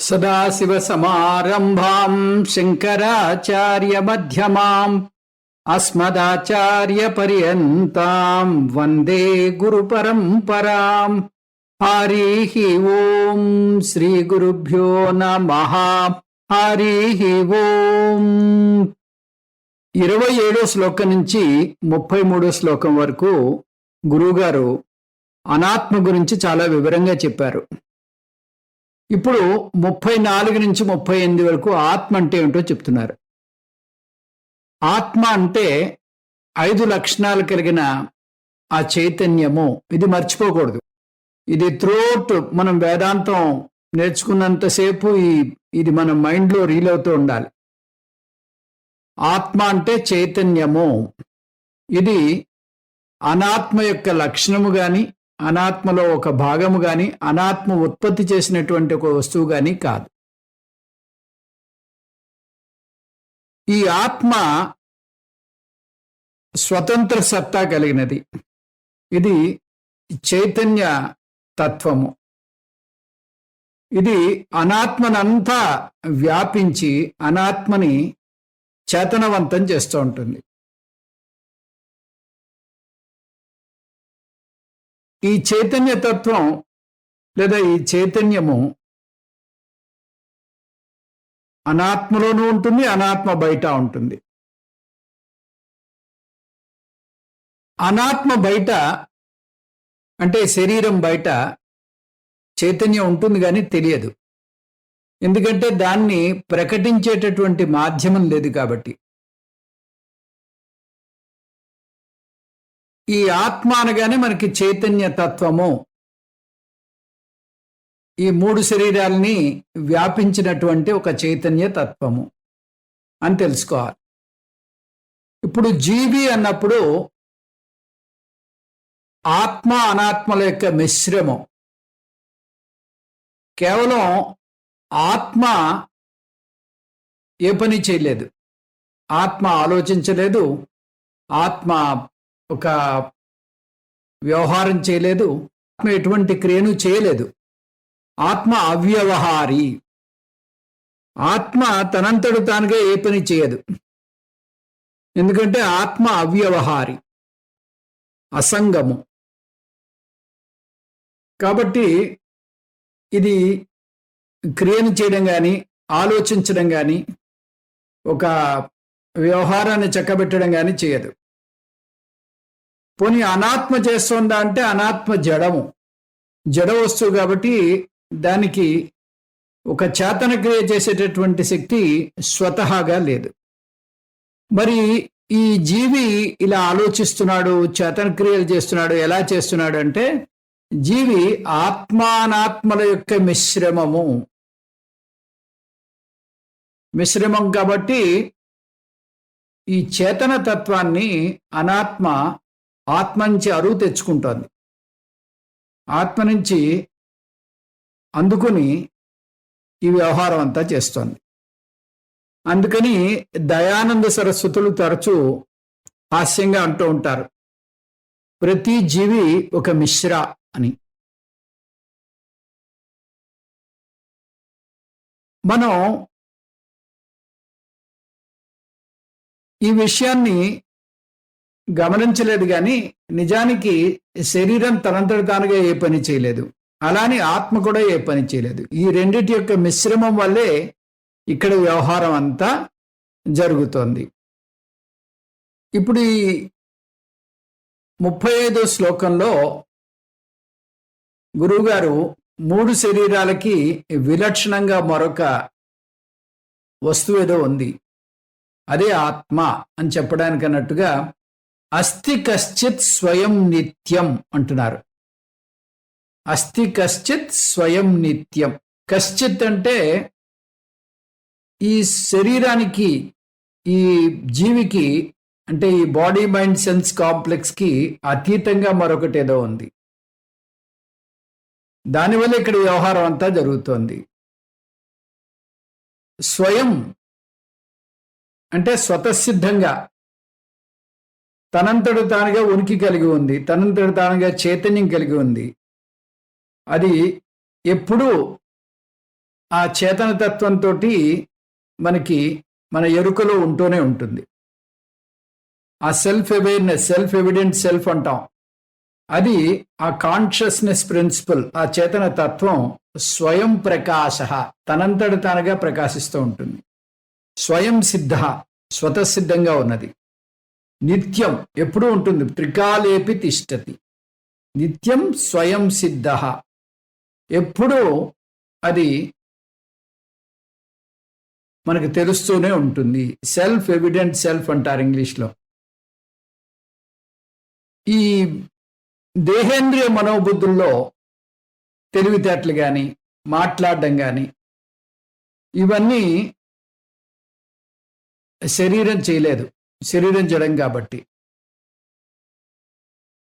సదాశివసమారంభాం శంకరాచార్యమధ్యమాం అస్మదాచార్యపర్యంతాం వందే గురుపరంపరాం. హరిః ఓం శ్రీ గురుభ్యో నమః. హరిః ఓం. 27వ శ్లోకం నుంచి 33వ శ్లోకం వరకు గురువుగారు అనాత్మ గురించి చాలా వివరంగా చెప్పారు. ఇప్పుడు 34 నుంచి 38 వరకు ఆత్మ అంటే ఏమిటో చెప్తున్నారు. ఆత్మ అంటే 5 లక్షణాలు కలిగిన ఆ చైతన్యము. ఇది మర్చిపోకూడదు. ఇది త్రూఅవుట్ మనం వేదాంతం నేర్చుకున్నంతసేపు ఇది మన మైండ్లో రీల్ అవుతూ ఉండాలి. ఆత్మ అంటే చైతన్యము. ఇది అనాత్మ యొక్క లక్షణము గాని, అనాత్మలో ఒక భాగము గాని, అనాత్మ ఉత్పత్తి చేసినటువంటి ఒక వస్తువు గాని కాదు. ఈ ఆత్మ స్వతంత్ర సత్తా కలిగినది. ఇది చైతన్య తత్వము. ఇది అనాత్మనంతా వ్యాపించి అనాత్మని చేతనవంతం చేస్తూ ఉంటుంది. ఈ చైతన్య తత్వం లేదా ఈ చైతన్యము అనాత్మలోనూ ఉంటుంది, అనాత్మ బయట ఉంటుంది. అనాత్మ బయట అంటే శరీరం బయట చైతన్యం ఉంటుంది కానీ తెలియదు. ఎందుకంటే దాన్ని ప్రకటించేటటువంటి మాధ్యమం లేదు కాబట్టి. ఈ ఆత్మ అనగానే మనకి చైతన్య తత్వము, ఈ 3 శరీరాలని వ్యాపించినటువంటి ఒక చైతన్య తత్వము అని తెలుసుకోవాలి. ఇప్పుడు జీవి అన్నప్పుడు ఆత్మ అనాత్మల యొక్క మిశ్రమం. కేవలం ఆత్మ ఏ పని చేయలేదు, ఆత్మ ఆలోచించలేదు, ఆత్మ ఒక వ్యవహారం చేయలేదు, ఆత్మ ఎటువంటి క్రియను చేయలేదు. ఆత్మ అవ్యవహారి. ఆత్మ తనంతడు తానుగా ఏ పని చేయదు. ఎందుకంటే ఆత్మ అవ్యవహారి, అసంగము. కాబట్టి ఇది క్రియను చేయడం కానీ, ఆలోచించడం కానీ, ఒక వ్యవహారాన్ని చక్కబెట్టడం కానీ చేయదు. పోనీ అనాత్మ చేస్తుందా అంటే అనాత్మ జడము, జడ వస్తువు. కాబట్టి దానికి ఒక చేతన క్రియ చేసేటటువంటి శక్తి స్వతహాగా లేదు. మరి ఈ జీవి ఇలా ఆలోచిస్తున్నాడు, చేతన క్రియలు చేస్తున్నాడు. ఎలా చేస్తున్నాడు అంటే జీవి ఆత్మానాత్మల యొక్క మిశ్రమం కాబట్టి ఈ చేతన తత్వాన్ని అనాత్మ ఆత్మ నుంచి అరువు తెచ్చుకుంటోంది. ఆత్మ నుంచి అందుకుని ఈ వ్యవహారం అంతా చేస్తోంది. అందుకని దయానంద సరస్వతులు తరచూ హాస్యంగా అంటూ ఉంటారు, ప్రతి జీవి ఒక మిశ్ర అని. మనం ఈ విషయాన్ని గమనించలేదు కానీ నిజానికి శరీరం తనంతటి తానుగా ఏ పని చేయలేదు, అలానే ఆత్మ కూడా ఏ పని చేయలేదు. ఈ రెండిటి యొక్క మిశ్రమం వల్లే ఇక్కడ వ్యవహారం అంతా జరుగుతోంది. ఇప్పుడు ఈ 35వ శ్లోకంలో గురువుగారు 3 శరీరాలకి విలక్షణంగా మరొక వస్తువు ఏదో ఉంది, అదే ఆత్మ అని చెప్పడానికి అన్నట్టుగా అస్థి కశ్చిత్ స్వయం నిత్యం అంటున్నారు. అస్థి కశ్చిత్ స్వయం నిత్యం. కశ్చిత్ అంటే ఈ శరీరానికి, ఈ జీవికి, అంటే ఈ బాడీ మైండ్ సెన్స్ కాంప్లెక్స్కి అతీతంగా మరొకటి ఏదో ఉంది. దానివల్ల ఇక్కడ వ్యవహారం అంతా జరుగుతోంది. స్వయం అంటే స్వతసిద్ధంగా తనంతడు తానుగా ఉనికి కలిగి ఉంది, తనంతడు తానుగా చైతన్యం కలిగి ఉంది. అది ఎప్పుడూ ఆ చేతనతత్వంతో మనకి మన ఎరుకలో ఉంటూనే ఉంటుంది. ఆ self awareness, self evident self అంటాం, అది ఆ కాన్షియస్నెస్ ప్రిన్సిపల్, ఆ చేతన తత్వం స్వయం ప్రకాశ, తనంతట తానుగా ప్రకాశిస్తూ ఉంటుంది. స్వయం సిద్ధ, స్వతసిద్ధంగా ఉన్నది. నిత్యం, ఎప్పుడూ ఉంటుంది. త్రికాలేపి తిష్టతి, నిత్యం స్వయం సిద్ధ, ఎప్పుడూ అది మనకు తెలుస్తూనే ఉంటుంది. సెల్ఫ్ ఎవిడెంట్ సెల్ఫ్ అంటారు ఇంగ్లీష్లో. ఈ దేహేంద్రియ మనోబుద్ధుల్లో తెలివితేటలు కానీ, మాట్లాడడం కానీ, ఇవన్నీ శరీరం చేయలేదు. శరీరం జడం కాబట్టి.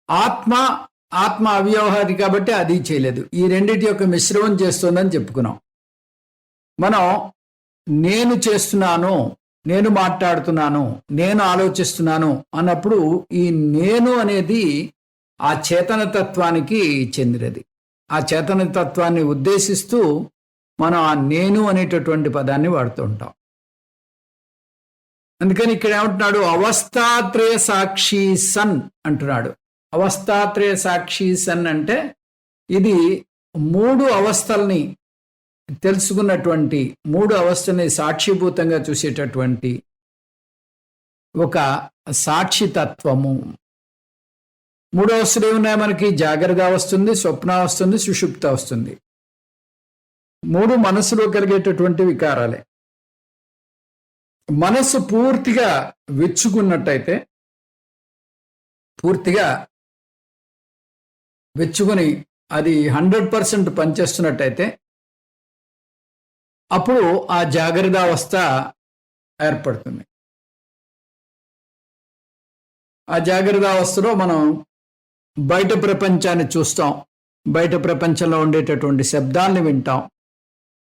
ఆత్మ అవ్యవహారి కాబట్టి అది చేయలేదు. ఈ రెండింటి యొక్క మిశ్రమం చేస్తుందని చెప్పుకున్నాం. మనం నేను చేస్తున్నాను, నేను మాట్లాడుతున్నాను, నేను ఆలోచిస్తున్నాను అన్నప్పుడు ఈ నేను అనేది ఆ చేతనతత్వానికి చెందినది. ఆ చేతనతత్వాన్ని ఉద్దేశిస్తూ మనం ఆ నేను అనేటటువంటి పదాన్ని వాడుతూ ఉంటాం. అందుకని ఇక్కడ ఏమంటున్నాడు? అవస్థాత్రయ సాక్షి సన్ అంటున్నాడు. అవస్థాత్రయ సాక్షి సన్ అంటే ఇది మూడు అవస్థల్ని తెలుసుకున్నటువంటి, మూడు అవస్థల్ని సాక్షిభూతంగా చూసేటటువంటి ఒక సాక్షితత్వము. మూడు అవస్థలు ఏమున్నాయి మనకి? జాగ్రత్త వస్తుంది, స్వప్న వస్తుంది, సుషుప్త వస్తుంది. మూడు మనసులో కలిగేటటువంటి వికారాలే. మనస్సు పూర్తిగా వెచ్చుకున్నట్టయితే, పూర్తిగా వెచ్చుకుని అది 100% పనిచేస్తున్నట్టయితే అప్పుడు ఆ జాగ్రత్త అవస్థ ఏర్పడుతుంది. ఆ జాగ్రత్త అవస్థలో మనం బయట ప్రపంచాన్ని చూస్తాం, బయట ప్రపంచంలో ఉండేటటువంటి శబ్దాన్ని వింటాం,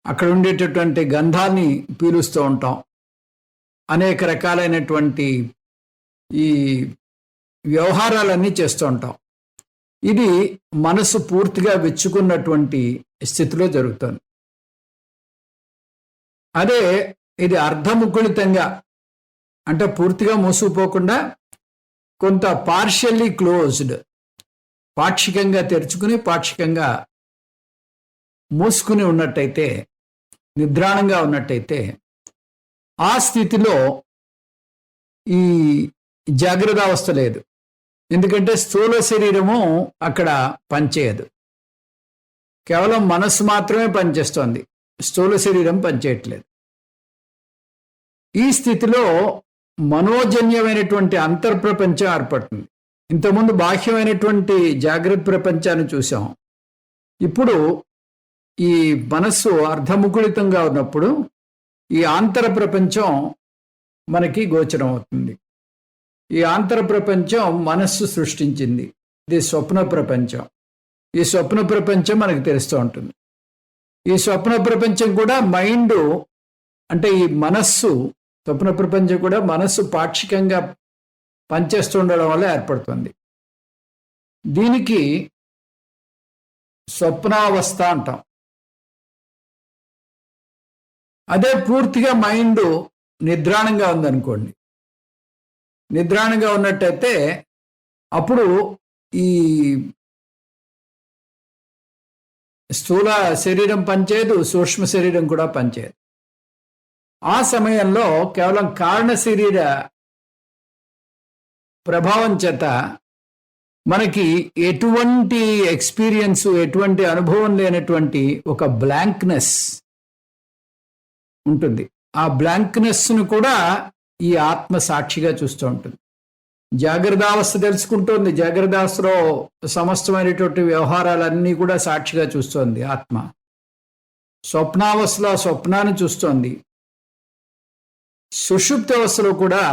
అక్కడ ఉండేటటువంటి గంధాన్ని పీలుస్తూ ఉంటాం, అనేక రకాలైనటువంటి ఈ వ్యవహారాలన్నీ చేస్తూ ఉంటాం. ఇది మనసు పూర్తిగా వెచ్చుకున్నటువంటి స్థితిలో జరుగుతుంది. అదే ఇది అర్ధముకుళితంగా, అంటే పూర్తిగా మూసుకుపోకుండా కొంత పార్షియల్లీ క్లోజ్డ్, పాక్షికంగా తెరుచుకుని పాక్షికంగా మూసుకుని ఉన్నట్టయితే, నిద్రాణంగా ఉన్నట్టయితే, ఆ స్థితిలో ఈ జాగ్రత్త అవస్థ లేదు. ఎందుకంటే స్థూల శరీరము అక్కడ పనిచేయదు, కేవలం మనస్సు మాత్రమే పనిచేస్తోంది, స్థూల శరీరం పనిచేయట్లేదు. ఈ స్థితిలో మనోజన్యమైనటువంటి అంతర్ప్రపంచం ఏర్పడుతుంది. ఇంతకుముందు బాహ్యమైనటువంటి జాగ్రత్త ప్రపంచాన్ని చూసాం. ఇప్పుడు ఈ మనస్సు అర్ధముకుళితంగా ఉన్నప్పుడు ఈ ఆంతర ప్రపంచం మనకి గోచరం అవుతుంది. ఈ ఆంతర ప్రపంచం మనస్సు సృష్టించింది. ఇది స్వప్న ప్రపంచం. ఈ స్వప్న ప్రపంచం మనకు తెలుస్తూ ఉంటుంది. ఈ స్వప్న ప్రపంచం కూడా మైండ్, అంటే ఈ మనస్సు, స్వప్న ప్రపంచం కూడా మనస్సు పాక్షికంగా పనిచేస్తుండడం వల్ల ఏర్పడుతుంది. దీనికి స్వప్నావస్థ అంటాం. అదే పూర్తిగా మైండ్ నిద్రాణంగా ఉందనుకోండి, నిద్రాణంగా ఉన్నట్టయితే అప్పుడు ఈ స్థూల శరీరం పనిచేయదు, సూక్ష్మ శరీరం కూడా పనిచేయదు. ఆ సమయంలో కేవలం కారణ శరీర ప్రభావం చేత మనకి ఎటువంటి ఎక్స్పీరియన్స్, ఎటువంటి అనుభవం లేనటువంటి ఒక బ్లాంక్నెస్ ఉంటుంది. ఆ బ్లాంక్నెస్ను కూడా ఈ ఆత్మ సాక్షిగా చూస్తూ ఉంటుంది. జాగ్రత్త అవస్థ తెలుసుకుంటోంది, జాగ్రత్త అవస్థలో సమస్తమైనటువంటి వ్యవహారాలన్నీ కూడా సాక్షిగా చూస్తోంది ఆత్మ. స్వప్నావస్థలో స్వప్నాన్ని చూస్తోంది. సుషుప్తి అవస్థలో కూడా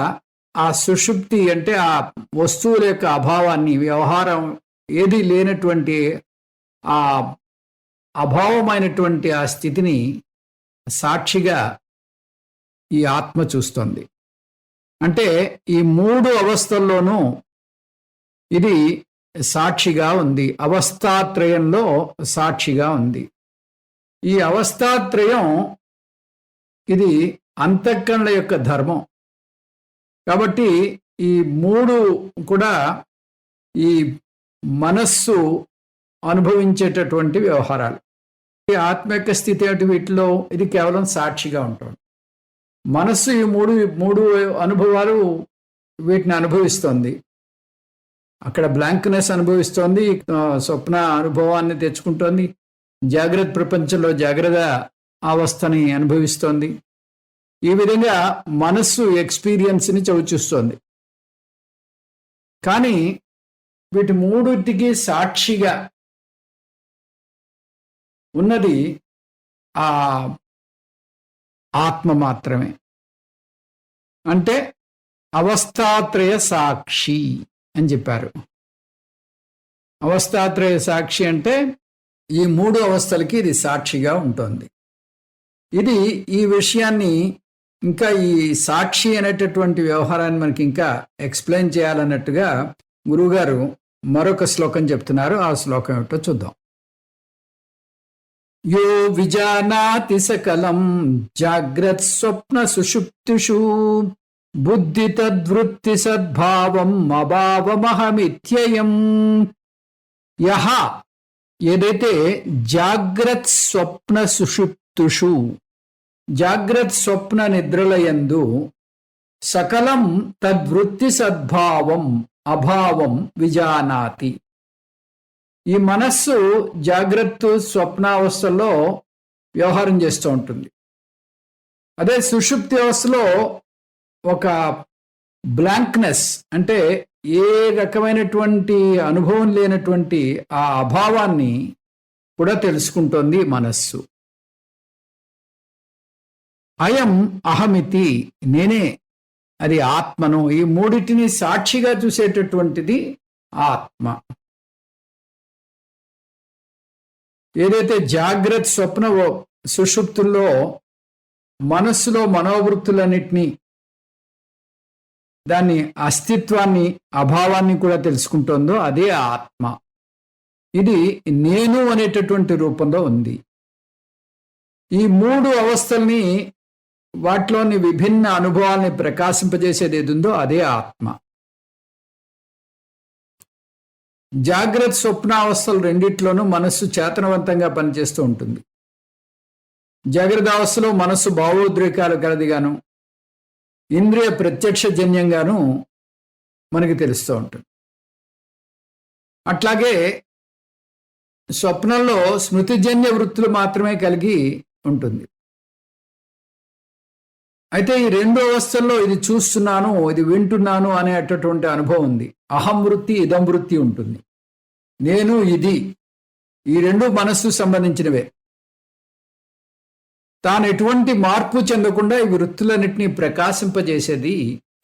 ఆ సుషుప్తి అంటే ఆ వస్తువుల యొక్క అభావాన్ని, వ్యవహారం ఏది లేనటువంటి ఆ అభావమైనటువంటి ఆ స్థితిని సాక్షిగా ఈ ఆత్మ చూస్తోంది. అంటే ఈ మూడు అవస్థల్లోనూ ఇది సాక్షిగా ఉంది, అవస్థాత్రయంలో సాక్షిగా ఉంది. ఈ అవస్థాత్రయం ఇది అంతఃకరణల యొక్క ధర్మం. కాబట్టి ఈ మూడు కూడా ఈ మనస్సు అనుభవించేటటువంటి వ్యవహారాలు. ఈ ఆత్మ యొక్క స్థితి అటు వీటిలో ఇది కేవలం సాక్షిగా ఉంటుంది. మనస్సు ఈ మూడు అనుభవాలు వీటిని అనుభవిస్తోంది. అక్కడ బ్లాంక్నెస్ అనుభవిస్తోంది, స్వప్న అనుభవాన్ని తెచ్చుకుంటోంది, జాగ్రత్త ప్రపంచంలో జాగ్రత్త అవస్థని అనుభవిస్తోంది. ఈ విధంగా మనస్సు ఎక్స్పీరియన్స్ని చవిచూస్తోంది. కానీ వీటి మూడింటికి సాక్షిగా ఉన్నది ఆ ఆత్మ మాత్రమే. అంటే అవస్థాత్రయ సాక్షి అని చెప్పారు. అవస్థాత్రయ సాక్షి అంటే ఈ మూడు అవస్థలకి ఇది సాక్షిగా ఉంటుంది. ఇది ఈ విషయాన్ని ఇంకా ఈ సాక్షి అనేటటువంటి వ్యవహారాన్ని మనకి ఇంకా ఎక్స్ప్లెయిన్ చేయాలన్నట్టుగా గురువుగారు మరొక శ్లోకం చెప్తున్నారు. ఆ శ్లోకం ఏమిటో చూద్దాం. యో విజానాతి సకలం జాగ్రత్ స్వప్న సుషుప్తిషు బుద్ధి తద్వృత్తి సద్భావం అభావమహమిత్యయం. యహ ఏదైతే జాగ్రత్ స్వప్న సుషుప్తుషు జాగ్రత్ స్వప్న నిద్రలయందు సకలం తద్వృత్తి సద్భావం అభావం విజానాతి. ఈ మనస్సు జాగ్రత్త స్వప్నావస్థల్లో వ్యవహారం చేస్తూ ఉంటుంది. అదే సుషుప్తి అవస్థలో ఒక బ్లాంక్నెస్ అంటే ఏ రకమైనటువంటి అనుభవం లేనటువంటి ఆ అభావాన్ని కూడా తెలుసుకుంటోంది మనస్సు. అయం అహమితి, నేనే, అది ఆత్మను. ఈ మూడిటిని సాక్షిగా చూసేటటువంటిది ఆత్మ. ఏదైతే జాగ్రత్త స్వప్న సుషుప్తుల్లో మనస్సులో మనోవృత్తులన్నిటినీ, దాని అస్తిత్వాన్ని అభావాన్ని కూడా తెలుసుకుంటుందో అదే ఆత్మ. ఇది నేను అనేటటువంటి రూపంలో ఉంది. ఈ మూడు అవస్థల్ని, వాటిలోని విభిన్న అనుభవాల్ని ప్రకాశింపజేసేది ఏది ఉందో అదే ఆత్మ. జాగ్రత్త స్వప్నావస్థలు రెండిట్లోనూ మనస్సు చేతనవంతంగా పనిచేస్తూ ఉంటుంది. జాగ్రత్త అవస్థలో మనస్సు భావోద్రేకాలు కలదిగాను, ఇంద్రియ ప్రత్యక్షజన్యంగాను మనకి తెలుస్తూ ఉంటుంది. అట్లాగే స్వప్నంలో స్మృతిజన్య వృత్తులు మాత్రమే కలిగి ఉంటుంది. అయితే ఈ రెండు అవస్థల్లో ఇది చూస్తున్నాను, ఇది వింటున్నాను అనేటటువంటి అనుభవం ఉంది. అహం వృత్తి, ఇదం వృత్తి ఉంటుంది. నేను, ఇది, ఈ రెండు మనస్సు సంబంధించినవే. తాను ఎటువంటి మార్పు చెందకుండా ఈ వృత్తులన్నింటినీ ప్రకాశింపజేసేది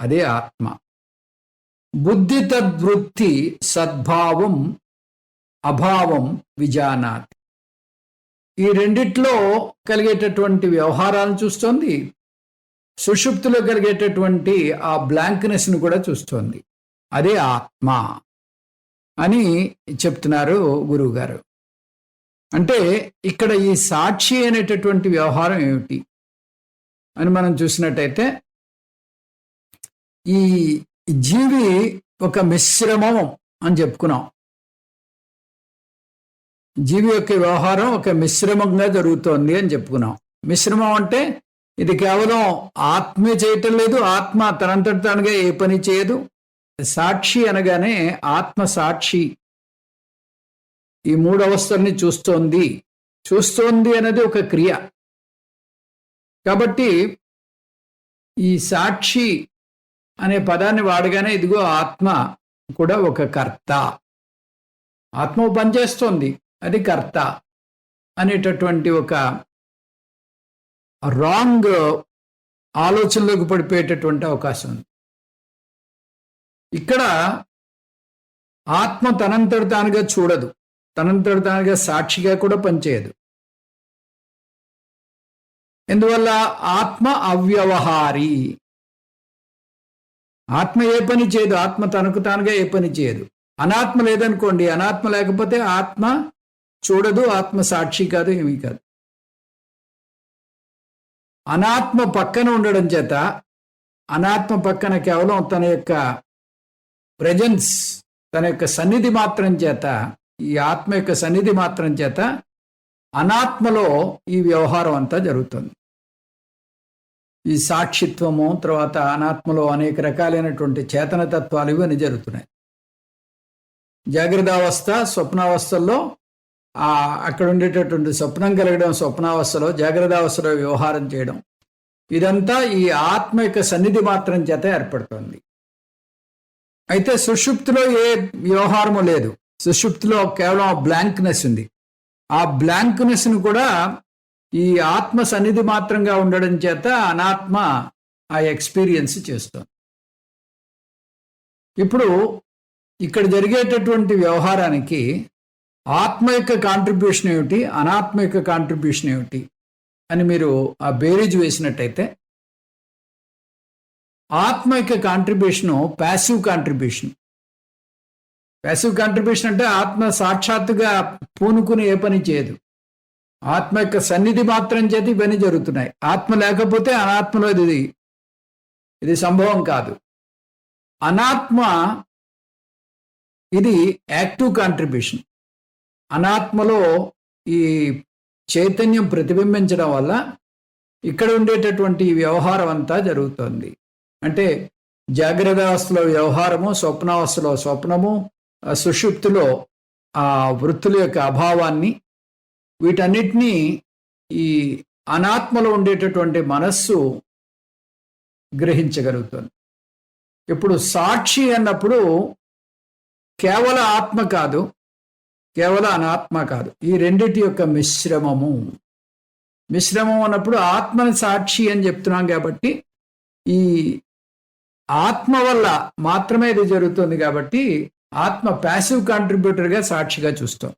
అదే ఆత్మ. బుద్ధి తద్వృత్తి సద్భావం అభావం విజానాతి. ఈ రెండిట్లో కలిగేటటువంటి వ్యవహారాలను చూస్తోంది, సుషుప్తిలో కలిగేటటువంటి ఆ బ్లాంక్నెస్ను కూడా చూస్తోంది. అదే ఆత్మ అని చెప్తున్నారు గురువుగారు. అంటే ఇక్కడ ఈ సాక్షి అనేటటువంటి వ్యవహారం ఏమిటి అని మనం చూసినట్టయితే, ఈ జీవి ఒక మిశ్రమం అని చెప్పుకున్నాం. జీవి యొక్క వ్యవహారం ఒక మిశ్రమంగా జరుగుతోంది అని చెప్పుకున్నాం. మిశ్రమం అంటే ఇది కేవలం ఆత్మే చేయటం లేదు, ఆత్మ తనంతట తానుగా ఏ పని చేయదు. సాక్షి అనగానే ఆత్మ సాక్షి ఈ మూడు అవస్థల్ని చూస్తోంది అనేది ఒక క్రియ. కాబట్టి ఈ సాక్షి అనే పదాన్ని వాడగానే ఇదిగో ఆత్మ కూడా ఒక కర్త, ఆత్మ పనిచేస్తోంది, అది కర్త అనేటటువంటి ఒక రాంగ్ ఆలోచనలోకి పడిపోయేటటువంటి అవకాశం ఉంది. ఇక్కడ ఆత్మ తనంతట తానుగా చూడదు, తనంతట తానుగా సాక్షిగా కూడా పనిచేయదు. ఎందువల్ల? ఆత్మ అవ్యవహారి. ఆత్మ ఏ పని చేయదు, ఆత్మ తనకు తానుగా ఏ పని చేయదు. అనాత్మ లేదనుకోండి, అనాత్మ లేకపోతే ఆత్మ చూడదు, ఆత్మ సాక్షి కాదు, ఏమీ కాదు. అనాత్మ పక్కన ఉండడం చేత, అనాత్మ పక్కన కేవలం తన యొక్క ప్రెజెన్స్, తన యొక్క సన్నిధి మాత్రం చేత, ఈ ఆత్మ యొక్క సన్నిధి మాత్రం చేత అనాత్మలో ఈ వ్యవహారం అంతా జరుగుతుంది. ఈ సాక్షిత్వము, తర్వాత అనాత్మలో అనేక రకాలైనటువంటి చేతన తత్వాలు ఇవన్నీ జరుగుతున్నాయి. జాగ్రత్తావస్థ, స్వప్నావస్థల్లో అక్కడ ఉండేటటువంటి స్వప్నం కలగడం, స్వప్నావస్థలో జాగ్రత్తావస్థలో వ్యవహారం చేయడం, ఇదంతా ఈ ఆత్మ యొక్క సన్నిధి మాత్రం చేత ఏర్పడుతుంది. అయితే సుషుప్తిలో ఏ వ్యవహారము లేదు. సుషుప్తిలో కేవలం బ్లాంక్నెస్ ఉంది. ఆ బ్లాంక్నెస్ను కూడా ఈ ఆత్మ సన్నిధి మాత్రంగా ఉండడం చేత అనాత్మ ఆ ఎక్స్పీరియన్స్ చేస్తుంది. ఇప్పుడు ఇక్కడ జరిగేటటువంటి వ్యవహారానికి ఆత్మ యొక్క కాంట్రిబ్యూషన్ ఏమిటి, అనాత్మ యొక్క కాంట్రిబ్యూషన్ ఏమిటి అని మీరు ఆ బేరీజ్ వేసినట్టయితే, ఆత్మ యొక్క contribution passive contribution. Passive contribution అంటే ఆత్మ సాక్షాత్తుగా పూనుకుని ఏ పని చేయదు. ఆత్మ యొక్క సన్నిధి మాత్రం చేతి ఇవన్నీ జరుగుతున్నాయి. ఆత్మ లేకపోతే అనాత్మలో ఇది సంభవం కాదు. అనాత్మ ఇది యాక్టివ్ కాంట్రిబ్యూషన్. అనాత్మలో ఈ చైతన్యం ప్రతిబింబించడం వల్ల ఇక్కడ ఉండేటటువంటి వ్యవహారం అంతా జరుగుతుంది. అంటే జాగ్రత్తావస్థలో వ్యవహారము, స్వప్నావస్థలో స్వప్నము, సుషుప్తిలో ఆ వృత్తుల యొక్క అభావాన్ని, వీటన్నిటినీ ఈ అనాత్మలో ఉండేటటువంటి మనస్సు గ్రహించగలుగుతుంది. ఇప్పుడు సాక్షి అన్నప్పుడు కేవల ఆత్మ కాదు, కేవల అనాత్మ కాదు, ఈ రెండిటి యొక్క మిశ్రమం అన్నప్పుడు ఆత్మని సాక్షి అని చెప్తున్నాం కాబట్టి ఈ ఆత్మ వల్ల మాత్రమే ఇది జరుగుతుంది. కాబట్టి ఆత్మ ప్యాసివ్ కాంట్రిబ్యూటర్గా సాక్షిగా చూస్తాం,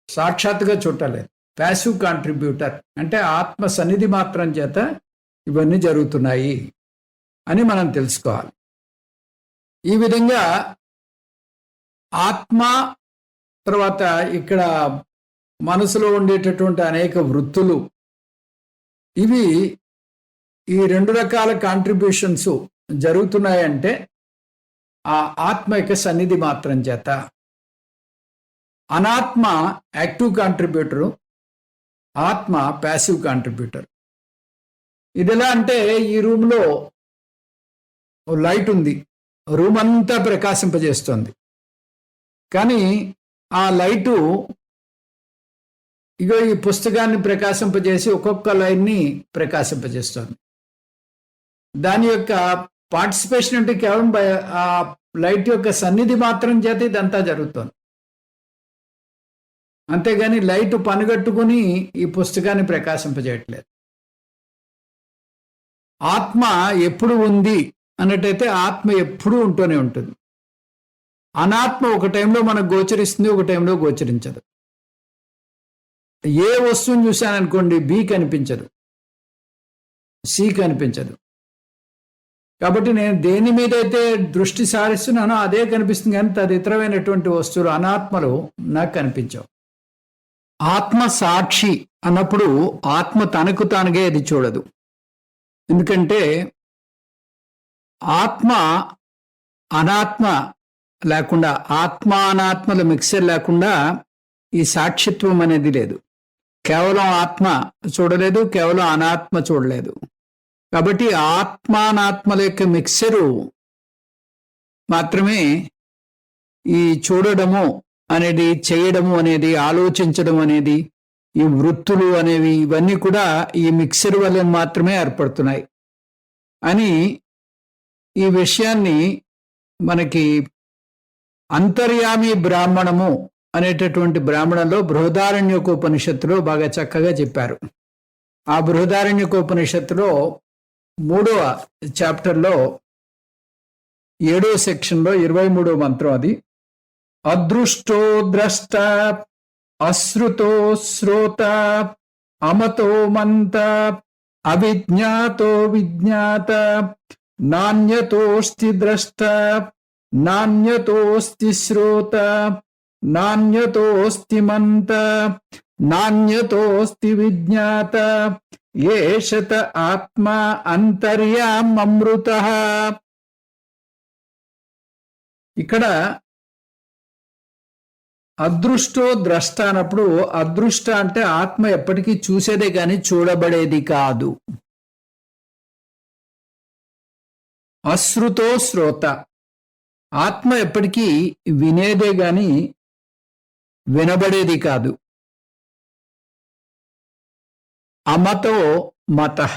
సాక్షాత్తుగా చూడలేదు. ప్యాసివ్ కాంట్రిబ్యూటర్ అంటే ఆత్మ సన్నిధి మాత్రం చేత ఇవన్నీ జరుగుతున్నాయి అని మనం తెలుసుకోవాలి. ఈ విధంగా ఆత్మ, తర్వాత ఇక్కడ మనసులో ఉండేటటువంటి అనేక వృత్తులు, ఇవి ఈ రెండు రకాల కాంట్రిబ్యూషన్స్ జరుగుతున్నాయంటే ఆ ఆత్మ యొక్క సన్నిధి మాత్రం చేత. అనాత్మ యాక్టివ్ కాంట్రిబ్యూటరు, ఆత్మ ప్యాసివ్ కాంట్రిబ్యూటర్. ఇది ఎలా అంటే, ఈ రూమ్లో లైట్ ఉంది, రూమ్ అంతా ప్రకాశింపజేస్తుంది. కానీ ఆ లైటు ఈ పుస్తకాన్ని ప్రకాశింపజేసి ఒక్కొక్క లైన్ని ప్రకాశింపజేస్తుంది. దాని యొక్క పార్టిసిపేషన్ అంటే కేవలం ఆ లైట్ యొక్క సన్నిధి మాత్రం చేత ఇదంతా జరుగుతుంది. అంతేగాని లైట్ పనిగట్టుకుని ఈ పుస్తకాన్ని ప్రకాశింపజేయట్లేదు. ఆత్మ ఎప్పుడు ఉంది అన్నట్టయితే ఆత్మ ఎప్పుడూ ఉంటూనే ఉంటుంది. అనాత్మ ఒక టైంలో మనకు గోచరిస్తుంది, ఒక టైంలో గోచరించదు. ఏ వస్తువుని చూశాననుకోండి, బి కనిపించదు, సి కనిపించదు. కాబట్టి నేను దేని మీద అయితే దృష్టి సారిస్తున్నానో అదే కనిపిస్తుంది, కానీ తదితరమైనటువంటి వస్తువులు, అనాత్మలు నాకు కనిపించవు. ఆత్మ సాక్షి అన్నప్పుడు ఆత్మ తనకు తానుగా అది చూడదు. ఎందుకంటే ఆత్మ అనాత్మ లేకుండా, ఆత్మ అనాత్మల మిక్సర్ లేకుండా ఈ సాక్షిత్వం అనేది లేదు. కేవలం ఆత్మ చూడలేదు, కేవలం అనాత్మ చూడలేదు. కాబట్టి ఆత్మానాత్మల యొక్క మిక్సరు మాత్రమే ఈ చూడడము అనేది, చేయడము అనేది, ఆలోచించడం అనేది, ఈ వృత్తులు అనేవి, ఇవన్నీ కూడా ఈ మిక్సర్ వల్ల మాత్రమే ఏర్పడుతున్నాయి అని ఈ విషయాన్ని మనకి అంతర్యామి బ్రాహ్మణము అనేటటువంటి బ్రాహ్మణంలో బృహదారణ్యకోపనిషత్తులో బాగా చక్కగా చెప్పారు. ఆ బృహదారణ్యకోపనిషత్తులో 3వ చాప్టర్లో 7వ సెక్షన్లో 23వ మంత్రం, అది అదృష్టో ద్రష్ట, అశ్రుతో శ్రోత, అమతో మంత, అవిజ్ఞాతో విజ్ఞాత, నాణ్యతోస్తి ద్రష్ట, నాణ్యతోస్తి శ్రోత, నాణ్యతోస్తి మంత, నాణ్యతోస్తి విజ్ఞాత, ఏషత ఆత్మ అంతర్యామృతః. ఇక్కడ అదృష్టో ద్రష్ట అన్నప్పుడు అదృష్ట అంటే ఆత్మ ఎప్పటికీ చూసేదే గాని చూడబడేది కాదు. అశ్రుతో శ్రోత, ఆత్మ ఎప్పటికీ వినేదే గాని వినబడేది కాదు. అమతో మతః,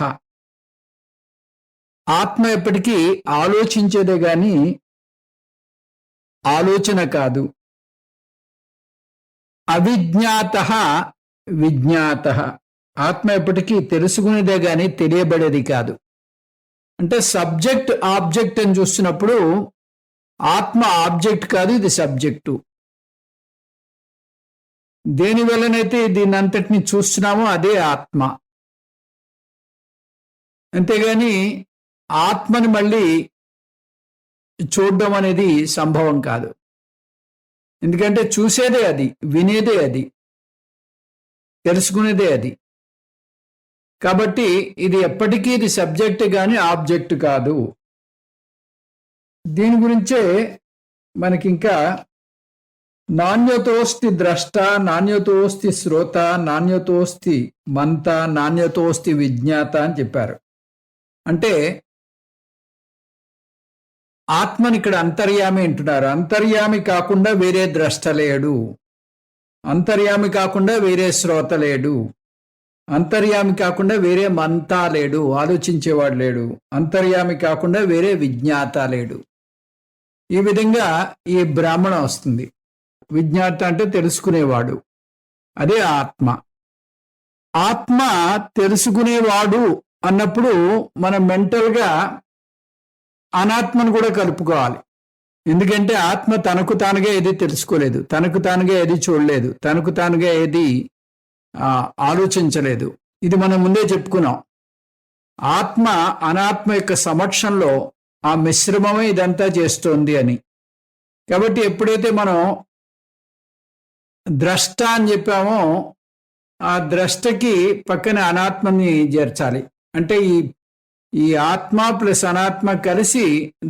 ఆత్మ ఎప్పటికీ ఆలోచించేదే గాని ఆలోచన కాదు. అవిజ్ఞాతః విజ్ఞాతః, ఆత్మ ఎప్పటికీ తెలుసుకునేదే గాని తెలియబడేది కాదు. అంటే సబ్జెక్ట్ ఆబ్జెక్ట్ అని చూస్తున్నప్పుడు ఆత్మ ఆబ్జెక్ట్ కాదు, ఇది సబ్జెక్టు. దేని వల్లనైతే దీన్ని అంతటిని చూస్తున్నామో అదే ఆత్మ. అంతేగాని ఆత్మని మళ్ళీ చూడడం అనేది సంభవం కాదు. ఎందుకంటే చూసేదే అది, వినేదే అది, తెలుసుకునేదే అది. కాబట్టి ఇది ఎప్పటికీ ఇది సబ్జెక్ట్ కానీ ఆబ్జెక్ట్ కాదు. దీని గురించే మనకింకా నాణ్యతోస్తి ద్రష్ట, నాణ్యతోస్తి శ్రోత, నాణ్యతోస్తి మంత, నాణ్యతోస్తి విజ్ఞాత అని చెప్పారు. అంటే ఆత్మని ఇక్కడ అంతర్యామి అంటున్నారు. అంతర్యామి కాకుండా వేరే ద్రష్ట లేడు, అంతర్యామి కాకుండా వేరే శ్రోత లేడు, అంతర్యామి కాకుండా వేరే మంతా లేడు, ఆలోచించేవాడు లేడు, అంతర్యామి కాకుండా వేరే విజ్ఞాత లేడు. ఈ విధంగా ఈ బ్రాహ్మణ వస్తుంది. విజ్ఞాత అంటే తెలుసుకునేవాడు, అదే ఆత్మ. ఆత్మ తెలుసుకునేవాడు అన్నప్పుడు మనం మెంటల్గా అనాత్మను కూడా కలుపుకోవాలి. ఎందుకంటే ఆత్మ తనకు తానుగా ఏది తెలుసుకోలేదు, తనకు తానుగా ఏది చూడలేదు, తనకు తానుగా ఏది ఆలోచించలేదు. ఇది మనం ముందే చెప్పుకున్నాం. ఆత్మ అనాత్మ యొక్క సమక్షంలో ఆ మిశ్రమమే ఇదంతా చేస్తోంది అని. కాబట్టి ఎప్పుడైతే మనం ద్రష్ట అని చెప్పామో ఆ ద్రష్టకి పక్కన అనాత్మని చేర్చాలి. అంటే ఈ ఆత్మ ప్లస్ అనాత్మ కలిసి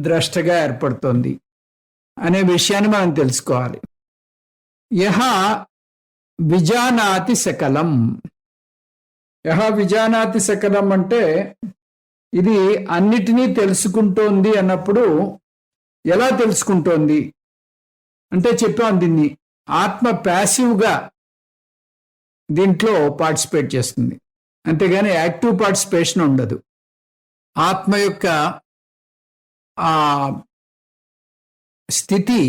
ద్రష్టగా ఏర్పడుతోంది అనే విషయాన్ని మనం తెలుసుకోవాలి. యహ విజానాతి సకలం, యహ విజానాతి సకలం అంటే ఇది అన్నిటినీ తెలుసుకుంటోంది అన్నప్పుడు ఎలా తెలుసుకుంటోంది అంటే చెప్పాం, దీన్ని ఆత్మ ప్యాసివ్గా దీంట్లో పార్టిసిపేట్ చేస్తుంది, అంతేగాని యాక్టివ్ పార్టిసిపేషన్ ఉండదు. ఆత్మ యొక్క ఆ స్థితి,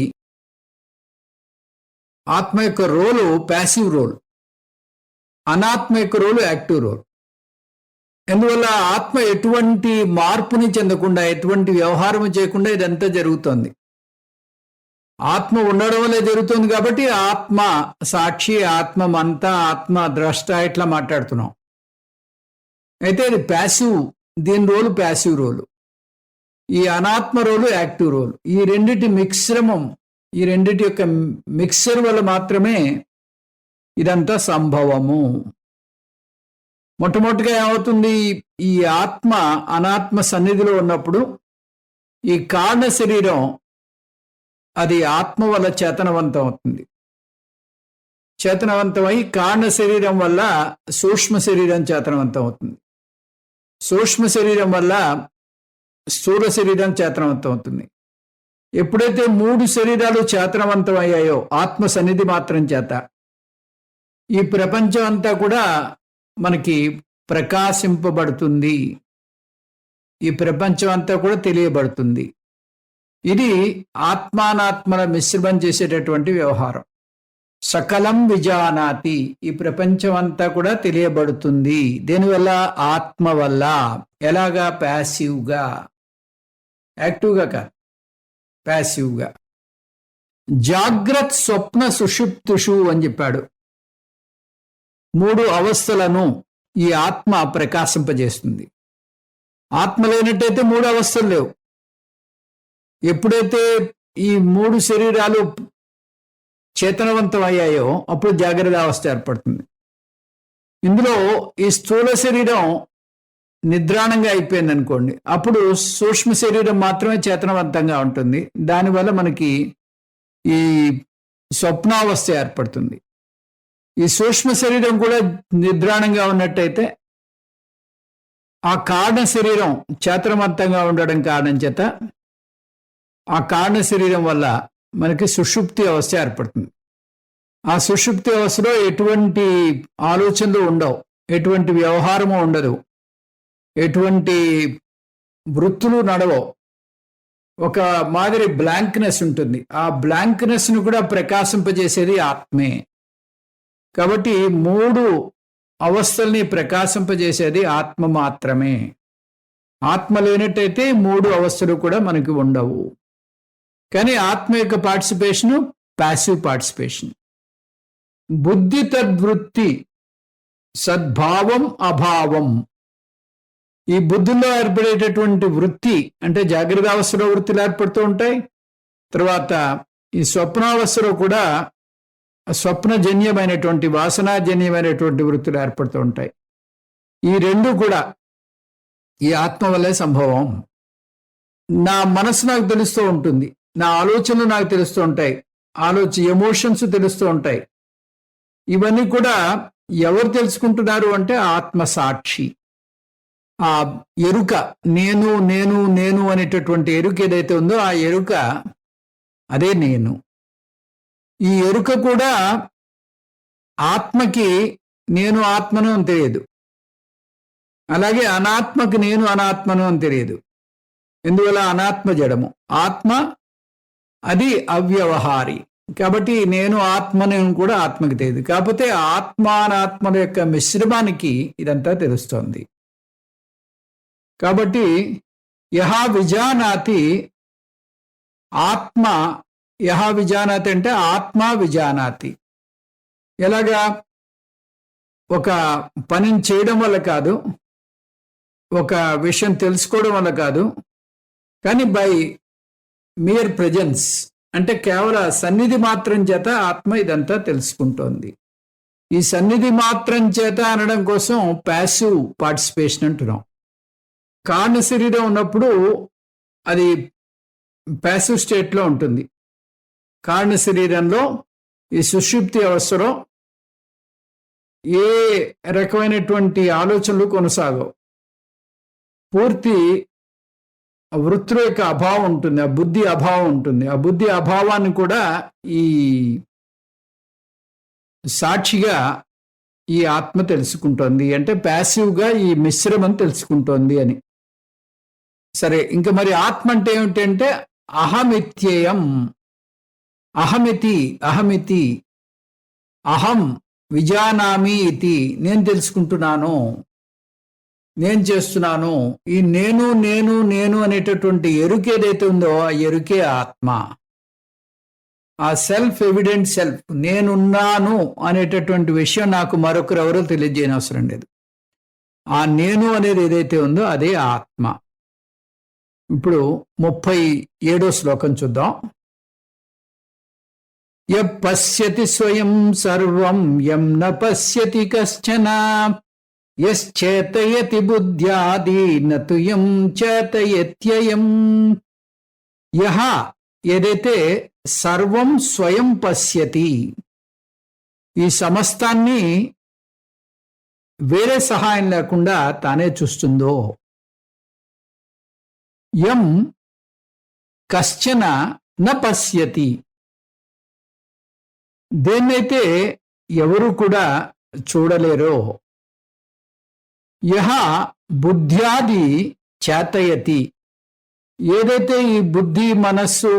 ఆత్మ యొక్క రోలు ప్యాసివ్ రోల్, అనాత్మ యొక్క రోలు యాక్టివ్ రోల్. ఎందువల్ల ఆత్మ ఎటువంటి మార్పుని చెందకుండా, ఎటువంటి వ్యవహారం చేయకుండా ఇదంతా జరుగుతోంది. ఆత్మ ఉండడం వల్లే జరుగుతుంది. కాబట్టి ఆత్మ సాక్షి, ఆత్మ మంత, ఆత్మ ద్రష్ట ఇట్లా మాట్లాడుతున్నాం. అయితే ఇది ప్యాసివ్, దీని రోలు ప్యాసివ్ రోలు, ఈ అనాత్మ రోలు యాక్టివ్ రోలు. ఈ రెండిటి మిశ్రమం, ఈ రెండిటి యొక్క మిక్సర్ వల్ల మాత్రమే ఇదంతా సంభవము. మొట్టమొదటిగా ఏమవుతుంది, ఈ ఆత్మ అనాత్మ సన్నిధిలో ఉన్నప్పుడు ఈ కారణ శరీరం అది ఆత్మ వల్ల చేతనవంతం అవుతుంది. చేతనవంతమై కారణ శరీరం వల్ల సూక్ష్మ శరీరం చేతనవంతం అవుతుంది. సూక్ష్మ శరీరం వల్ల స్థూల శరీరం చేతనవంతం అవుతుంది. ఎప్పుడైతే 3 శరీరాలు చేతనవంతం అయ్యాయో ఆత్మ సన్నిధి మాత్రం చేత, ఈ ప్రపంచం అంతా కూడా మనకి ప్రకాశింపబడుతుంది, ఈ ప్రపంచం అంతా కూడా తెలియబడుతుంది. ఇది ఆత్మానాత్మల మిశ్రమం చేసేటటువంటి వ్యవహారం. సకలం విజానాతి, ఈ ప్రపంచం అంతా కూడా తెలియబడుతుంది. దేనివల్ల? ఆత్మ వల్ల. ఎలాగా? ప్యాసివ్గా, యాక్టివ్గా కాదు, ప్యాసివ్గా. జాగ్రత్త స్వప్న సుషుప్తుషు అని చెప్పాడు. 3 అవస్థలను ఈ ఆత్మ ప్రకాశింపజేస్తుంది. ఆత్మ లేనట్టయితే 3 అవస్థలు లేవు. ఎప్పుడైతే ఈ 3 శరీరాలు చేతనవంతం అయ్యాయో అప్పుడు జాగ్రత్త అవస్థ ఏర్పడుతుంది. ఇందులో ఈ స్థూల శరీరం నిద్రాణంగా అయిపోయింది అనుకోండి, అప్పుడు సూక్ష్మ శరీరం మాత్రమే చేతనవంతంగా ఉంటుంది. దానివల్ల మనకి ఈ స్వప్నావస్థ ఏర్పడుతుంది. ఈ సూక్ష్మ శరీరం కూడా నిద్రాణంగా ఉన్నట్టయితే ఆ కారణ శరీరం చేతనవంతంగా ఉండడం కారణం చేత ఆ కారణ శరీరం వల్ల మనకి సుషుప్తి అవస్థ ఏర్పడుతుంది. ఆ సుషుప్తి అవస్థలో ఎటువంటి ఆలోచనలు ఉండవు, ఎటువంటి వ్యవహారము ఉండదు, ఎటువంటి వృత్తులు నడవవు. ఒక మాదిరి బ్లాంక్నెస్ ఉంటుంది. ఆ బ్లాంక్నెస్ ను కూడా ప్రకాశింపజేసేది ఆత్మే. కాబట్టి 3 అవస్థల్ని ప్రకాశింపజేసేది ఆత్మ మాత్రమే. ఆత్మ లేనట్టయితే 3 అవస్థలు కూడా మనకి ఉండవు. కానీ ఆత్మ యొక్క పార్టిసిపేషను ప్యాసివ్ పార్టిసిపేషన్. బుద్ధి తద్వృత్తి సద్భావం అభావం. ఈ బుద్ధిలో ఏర్పడేటటువంటి వృత్తి అంటే జాగ్రత్త అవస్థలో వృత్తులు ఏర్పడుతూ ఉంటాయి. తర్వాత ఈ స్వప్నావస్థలో కూడా స్వప్నజన్యమైనటువంటి వాసనాజన్యమైనటువంటి వృత్తులు ఏర్పడుతూ ఉంటాయి. ఈ 2 కూడా ఈ ఆత్మ వల్లే సంభవం. నా మనసు నాకు తెలుస్తూ ఉంటుంది, నా ఆలోచనలు నాకు తెలుస్తూ ఉంటాయి, ఎమోషన్స్ తెలుస్తూ ఉంటాయి. ఇవన్నీ కూడా ఎవరు తెలుసుకుంటున్నారు అంటే ఆత్మ సాక్షి. ఆ ఎరుక, నేను నేను నేను అనేటటువంటి ఎరుక ఏదైతే ఉందో ఆ ఎరుక అదే నేను. ఈ ఎరుక కూడా ఆత్మకి నేను ఆత్మను అని తెలియదు, అలాగే అనాత్మకి నేను అనాత్మను అని తెలియదు. ఎందువల్ల? అనాత్మ జడము, ఆత్మ అది అవ్యవహారి. కాబట్టి నేను ఆత్మని కూడా ఆత్మకి తెలియదు. కాకపోతే ఆత్మానాత్మల యొక్క మిశ్రమానికి ఇదంతా తెలుస్తోంది. కాబట్టి యహ విజానాతి ఆత్మ, యహ విజానాతి అంటే ఆత్మ విజానాతి. ఎలాగా? ఒక పనిని చేయడం వల్ల కాదు, ఒక విషయం తెలుసుకోవడం వల్ల కాదు, కానీ బై మియర్ ప్రెజెన్స్ అంటే కేవల సన్నిధి మాత్రం చేత ఆత్మ ఇదంతా తెలుసుకుంటోంది. ఈ సన్నిధి మాత్రం చేత అనడం కోసం ప్యాసివ్ పార్టిసిపేషన్ అంటున్నాం. కారణ శరీరం ఉన్నప్పుడు అది ప్యాసివ్ స్టేట్లో ఉంటుంది. కారణ శరీరంలో ఈ సుషుప్తి అవస్థలో ఏ రకమైనటువంటి ఆలోచనలు కొనసాగవు. పూర్తి వృత్తుల యొక్క అభావం ఉంటుంది, ఆ బుద్ధి అభావం ఉంటుంది. ఆ బుద్ధి అభావాన్ని కూడా ఈ సాక్షిగా ఈ ఆత్మ తెలుసుకుంటోంది. అంటే ప్యాసివ్గా ఈ మిశ్రమం తెలుసుకుంటోంది అని. సరే, ఇంకా మరి ఆత్మ అంటే ఏమిటంటే అహమిత్యేయం. అహమితి అహమితి అహం విజానామి ఇది. నేను తెలుసుకుంటున్నాను, నేను చేస్తున్నాను. ఈ నేను నేను నేను అనేటటువంటి ఎరుక ఏదైతే ఉందో ఆ ఎరుకే ఆత్మ. ఆ సెల్ఫ్ ఎవిడెంట్ సెల్ఫ్, నేనున్నాను అనేటటువంటి విషయం నాకు మరొకరు ఎవరో తెలియజేయని అవసరం లేదు. ఆ నేను అనేది ఏదైతే ఉందో అదే ఆత్మ. ఇప్పుడు 37వ శ్లోకం చూద్దాం. య పశ్యతి స్వయం సర్వం యం న పశ్యతి కశ్చన యశ్చేతయతి బుద్ధ్యాది నతు యం చేతయత్యయం. యహ ఏదైతే సర్వం స్వయం పశ్యతి, ఈ సమస్తాన్ని వేరే సహాయం లేకుండా తానే చూస్తుందో, యం కశ్చన న పశ్యతి, దేన్నైతే ఎవరు కూడా చూడలేరో, యహ బుద్ధ్యాది చేతయతి, ఏదైతే ఈ బుద్ధి మనస్సు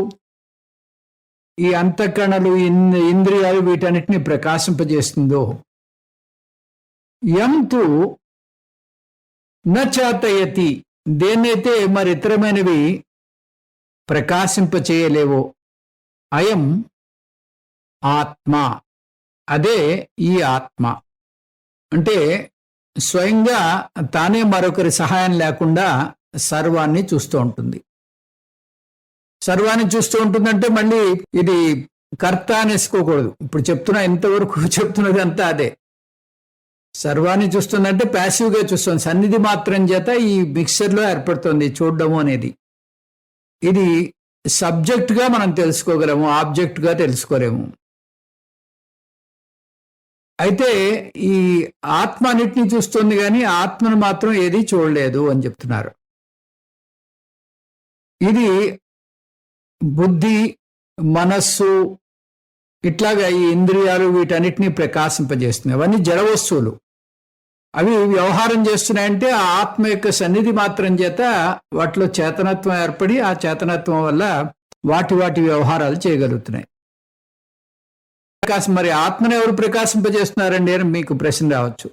ఈ అంతఃకరణలు ఇంద్రియాలు వీటన్నిటిని ప్రకాశింపజేస్తుందో, యం తు న చేతయతి, దేన్నైతే మరి ఇతరమైనవి ప్రకాశింపచేయలేవో, అయం ఆత్మ, అదే ఈ ఆత్మ. అంటే స్వయంగా తానే మరొకరి సహాయం లేకుండా సర్వాన్ని చూస్తూ ఉంటుంది. సర్వాన్ని చూస్తూ ఉంటుందంటే మళ్ళీ ఇది కర్త అనేసుకోకూడదు. ఇప్పుడు ఇంతవరకు చెప్తున్నది అంతా అదే. సర్వాన్ని చూస్తుందంటే ప్యాసివ్గా చూస్తుంది. సన్నిధి మాత్రం చేత ఈ మిక్సర్లో ఏర్పడుతుంది చూడడము అనేది. ఇది సబ్జెక్ట్గా మనం తెలుసుకోగలము, ఆబ్జెక్ట్గా తెలుసుకోలేము. అయితే ఈ ఆత్మ అన్నిటినీ చూస్తుంది కానీ ఆత్మను మాత్రం ఏది చూడలేదు అని చెప్తున్నారు. ఇది బుద్ధి, మనస్సు, ఇట్లాగా ఈ ఇంద్రియాలు వీటన్నిటినీ ప్రకాశింపజేస్తున్నాయి. అవన్నీ జడ వస్తువులు. అవి వ్యవహారం చేస్తున్నాయంటే ఆ ఆత్మ యొక్క సన్నిధి మాత్రం చేత వాటిలో చేతనత్వం ఏర్పడి ఆ చేతనత్వం వల్ల వాటి వ్యవహారాలు చేయగలుగుతున్నాయి. మరి ఆత్మను ఎవరు ప్రకాశింపజేస్తున్నారండి అని మీకు ప్రశ్న రావచ్చు.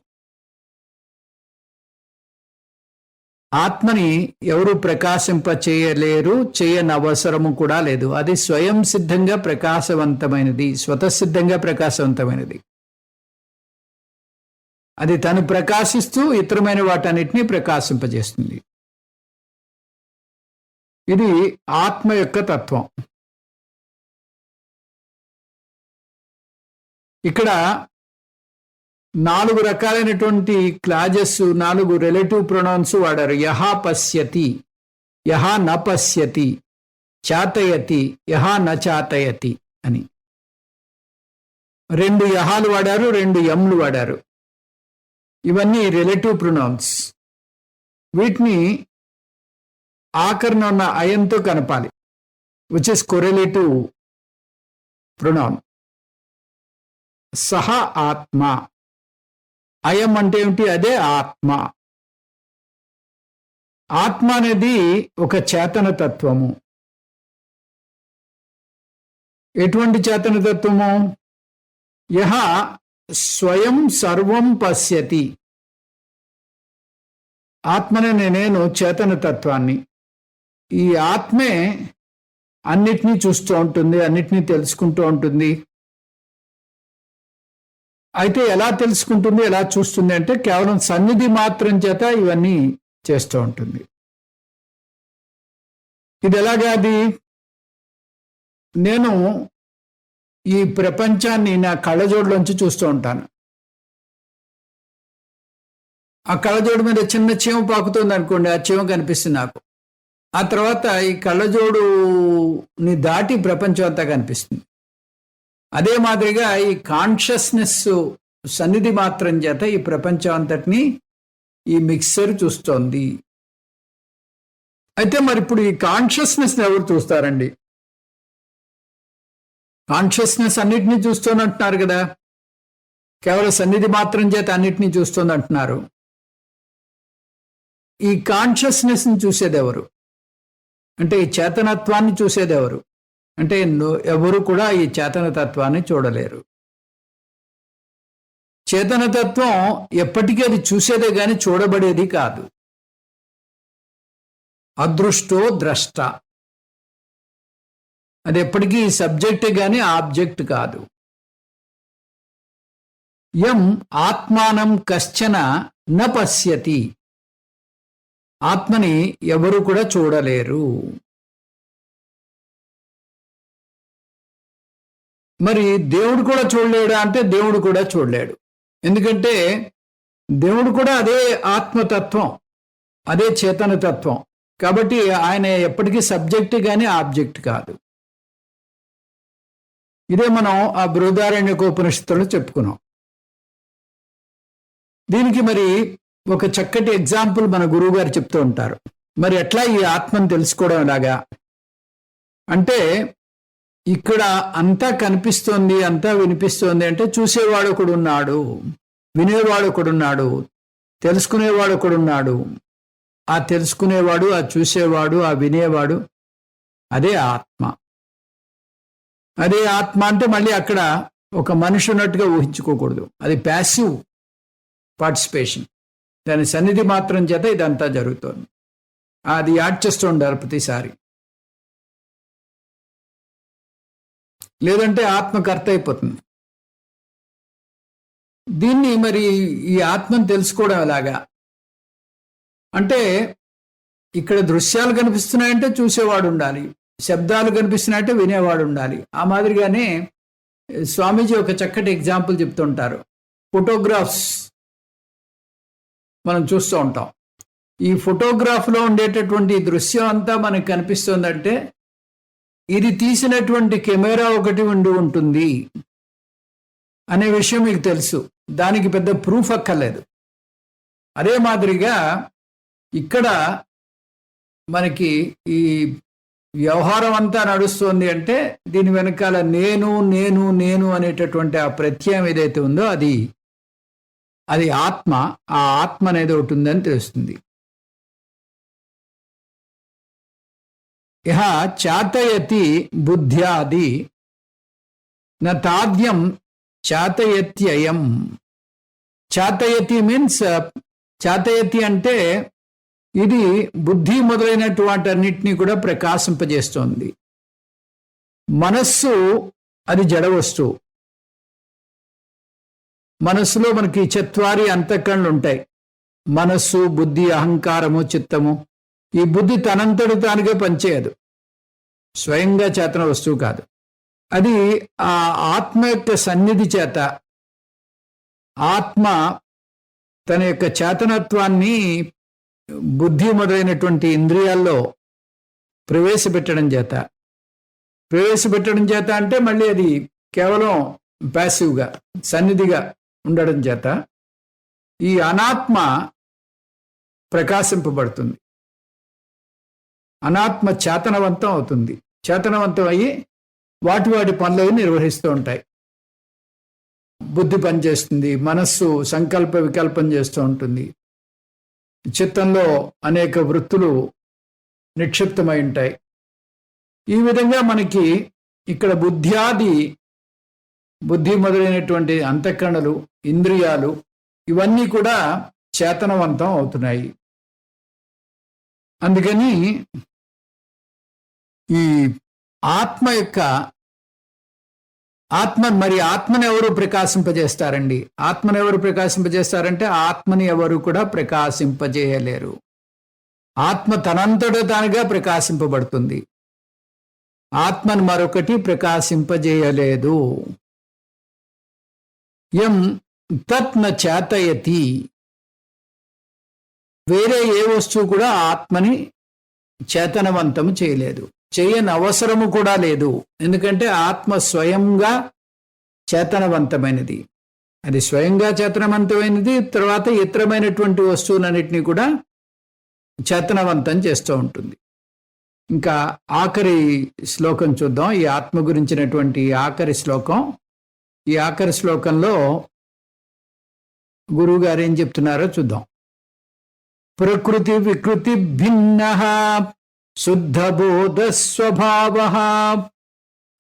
ఆత్మని ఎవరు ప్రకాశింప చేయలేరు, చేయనవసరము కూడా లేదు. అది స్వయం సిద్ధంగా ప్రకాశవంతమైనది, స్వతసిద్ధంగా ప్రకాశవంతమైనది. అది తను ప్రకాశిస్తూ ఇతరమైన వాటన్నిటినీ ప్రకాశింపజేస్తుంది. ఇది ఆత్మ యొక్క తత్వం. ఇక్కడ 4 రకాలైనటువంటి క్లాజెస్, 4 రిలేటివ్ ప్రొనౌన్స్ వాడారు. యహ పశ్యతి, యహ న పశ్యతి, చాతయతి, యహ న చాతయతి అని 2 యహాలు వాడారు, 2 యమ్లు వాడారు. ఇవన్నీ రిలేటివ్ ప్రొనౌన్స్. వీటిని ఆఖరణ ఉన్న అయంతో కనపాలి, విచ్ ఇస్ కొరెలేటివ్ ప్రొనౌన్. సహ ఆత్మ, అయం అంటే ఏమిటి? అదే ఆత్మ. ఆత్మ అనేది ఒక చేతన తత్వము. ఎటువంటి చేతన తత్వము? యహ స్వయం సర్వం పశ్యతి. ఆత్మనే నేను చేతన తత్వాన్ని. ఈ ఆత్మే అన్నిటినీ చూస్తూ ఉంటుంది, అన్నిటినీ తెలుసుకుంటూ ఉంటుంది. అయితే ఎలా తెలుసుకుంటుంది, ఎలా చూస్తుంది అంటే కేవలం సన్నిధి మాత్రం చేత ఇవన్నీ చేస్తూ ఉంటుంది. ఇది ఎలాగాది? నేను ఈ ప్రపంచాన్ని నా కళ్ళజోడులోంచి చూస్తూ ఉంటాను. ఆ కళ్ళజోడు మీద చిన్న చీమ పాకుతుంది అనుకోండి, ఆ చీమ కనిపిస్తుంది నాకు. ఆ తర్వాత ఈ కళ్ళజోడుని దాటి ప్రపంచం అంతా కనిపిస్తుంది. అదే మాదిరిగా ఈ కాన్షియస్నెస్ సన్నిధి మాత్రం చేత ఈ ప్రపంచం అంతటిని ఈ మిక్సర్ చూస్తోంది. అయితే మరి ఇప్పుడు ఈ కాన్షియస్నెస్ ఎవరు చూస్తారండి? కాన్షియస్నెస్ అన్నిటినీ చూస్తోంది అంటున్నారు కదా, కేవలం సన్నిధి మాత్రం చేత అన్నిటినీ చూస్తోంది అంటున్నారు. ఈ కాన్షియస్నెస్ని చూసేది ఎవరు అంటే ఈ చేతనత్వాన్ని చూసేది ఎవరు అంటే ఎవరు కూడా ఈ చేతనతత్వాన్ని చూడలేరు. చేతనతత్వం ఎప్పటికీ అది చూసేదే గాని చూడబడేది కాదు. అదృష్టో ద్రష్ట. అది ఎప్పటికీ సబ్జెక్ట్ గాని ఆబ్జెక్ట్ కాదు. యం ఆత్మానం కశ్చన న పశ్యతి. ఆత్మని ఎవరు కూడా చూడలేరు. మరి దేవుడు కూడా చూడలేడా అంటే దేవుడు కూడా చూడలేడు. ఎందుకంటే దేవుడు కూడా అదే ఆత్మతత్వం, అదే చేతనతత్వం. కాబట్టి ఆయన ఎప్పటికీ సబ్జెక్ట్ కానీ ఆబ్జెక్ట్ కాదు. ఇదే మనం ఆ బృహదారణ్యకోపనిషత్తులో చెప్పుకున్నాం. దీనికి మరి ఒక చక్కటి ఎగ్జాంపుల్ మన గురువు గారు చెప్తూ ఉంటారు. మరి ఎట్లా ఈ ఆత్మను తెలుసుకోవడం ఎలాగా అంటే, ఇక్కడ అంతా కనిపిస్తోంది, అంతా వినిపిస్తోంది అంటే చూసేవాడు ఒకడున్నాడు, వినేవాడు ఒకడున్నాడు, తెలుసుకునేవాడు ఒకడున్నాడు. ఆ తెలుసుకునేవాడు, ఆ చూసేవాడు, ఆ వినేవాడు అదే ఆత్మ. అదే ఆత్మ అంటే మళ్ళీ అక్కడ ఒక మనిషి ఉన్నట్టుగా ఊహించుకోకూడదు. అది ప్యాసివ్ పార్టిసిపేషన్. దాని సన్నిధి మాత్రం చేత ఇదంతా జరుగుతోంది. అది యాడ్ చేస్తూ ఉండాలి ప్రతిసారి. లేదంటే ఆత్మకర్త అయిపోతుంది. దీన్ని మరి ఈ ఆత్మను తెలుసుకోవడం ఎలాగా అంటే, ఇక్కడ దృశ్యాలు కనిపిస్తున్నాయంటే చూసేవాడు ఉండాలి, శబ్దాలు కనిపిస్తున్నాయంటే వినేవాడు ఉండాలి. ఆ మాదిరిగానే స్వామీజీ ఒక చక్కటి ఎగ్జాంపుల్ చెప్తుంటారు. ఫోటోగ్రాఫ్స్ మనం చూస్తూ ఉంటాం. ఈ ఫోటోగ్రాఫ్లో ఉండేటటువంటి దృశ్యం అంతా మనకు కనిపిస్తుందంటే ఇది తీసినటువంటి కెమెరా ఒకటి ఉంటుంది అనే విషయం మీకు తెలుసు. దానికి పెద్ద ప్రూఫ్ అక్కర్లేదు. అదే మాదిరిగా ఇక్కడ మనకి ఈ వ్యవహారం అంతా నడుస్తోంది అంటే దీని వెనకాల నేను నేను నేను అనేటటువంటి ఆ ప్రత్యయం ఏదైతే ఉందో అది ఆత్మ. ఆ ఆత్మ అనేది ఒకటి ఉందని తెలుస్తుంది. ఇహ చాతయతి బుద్ధ్యాది నాద్యం చాతయత్యయం. చాతయతి మీన్స్ చాతయతి అంటే ఇది బుద్ధి మొదలైనటువంటి వాటన్నిటినీ కూడా ప్రకాశింపజేస్తోంది. మనస్సు అది జడ వస్తువు. మనస్సులో మనకి చత్వారి అంతఃకరణలు ఉంటాయి. మనస్సు, బుద్ధి, అహంకారము, చిత్తము. ఈ బుద్ధి తనంతటి తానుగా పనిచేయదు, స్వయంగా చేతన వస్తువు కాదు. అది ఆ ఆత్మ యొక్క సన్నిధి చేత ఆత్మ తన యొక్క చేతనత్వాన్ని బుద్ధి మొదలైనటువంటి ఇంద్రియాల్లో ప్రవేశపెట్టడం చేత అంటే మళ్ళీ అది కేవలం ప్యాసివ్గా సన్నిధిగా ఉండడం చేత ఈ అనాత్మ ప్రకాశింపబడుతుంది. అనాత్మ చేతనవంతం అవుతుంది. చేతనవంతం అయ్యి వాటి పనులు నిర్వహిస్తూ ఉంటాయి. బుద్ధి పనిచేస్తుంది, మనస్సు సంకల్ప వికల్పం చేస్తూ ఉంటుంది, చిత్తంలో అనేక వృత్తులు నిక్షిప్తమై ఉంటాయి. ఈ విధంగా మనకి ఇక్కడ బుద్ధి మొదలైనటువంటి అంతఃకరణలు, ఇంద్రియాలు ఇవన్నీ కూడా చేతనవంతం అవుతున్నాయి. అందుకని ఈ ఆత్మని ఎవరు ప్రకాశింపజేస్తారండి? ఆత్మని ఎవరు ప్రకాశింపజేస్తారంటే ఆత్మని ఎవరు కూడా ప్రకాశింపజేయలేరు. ఆత్మ తనంతట తానుగా ప్రకాశింపబడుతుంది. ఆత్మను మరొకటి ప్రకాశింపజేయలేదు. యం తత్ న చేతయతి. వేరే ఏ వస్తువు కూడా ఆత్మని చేతనవంతము చేయలేదు, చేయని అవసరము కూడా లేదు. ఎందుకంటే ఆత్మ స్వయంగా చేతనవంతమైనది. అది స్వయంగా చేతనవంతమైనది. తర్వాత ఇతరమైనటువంటి వస్తువులన్నిటినీ కూడా చేతనవంతం చేస్తూ ఉంటుంది. ఇంకా ఆఖరి శ్లోకం చూద్దాం. ఈ ఆత్మ గురించినటువంటి ఆఖరి శ్లోకం. ఈ ఆఖరి శ్లోకంలో గురువు గారు ఏం చెప్తున్నారో చూద్దాం. ప్రకృతి వికృతి భిన్న శుద్ధబోధ స్వభావ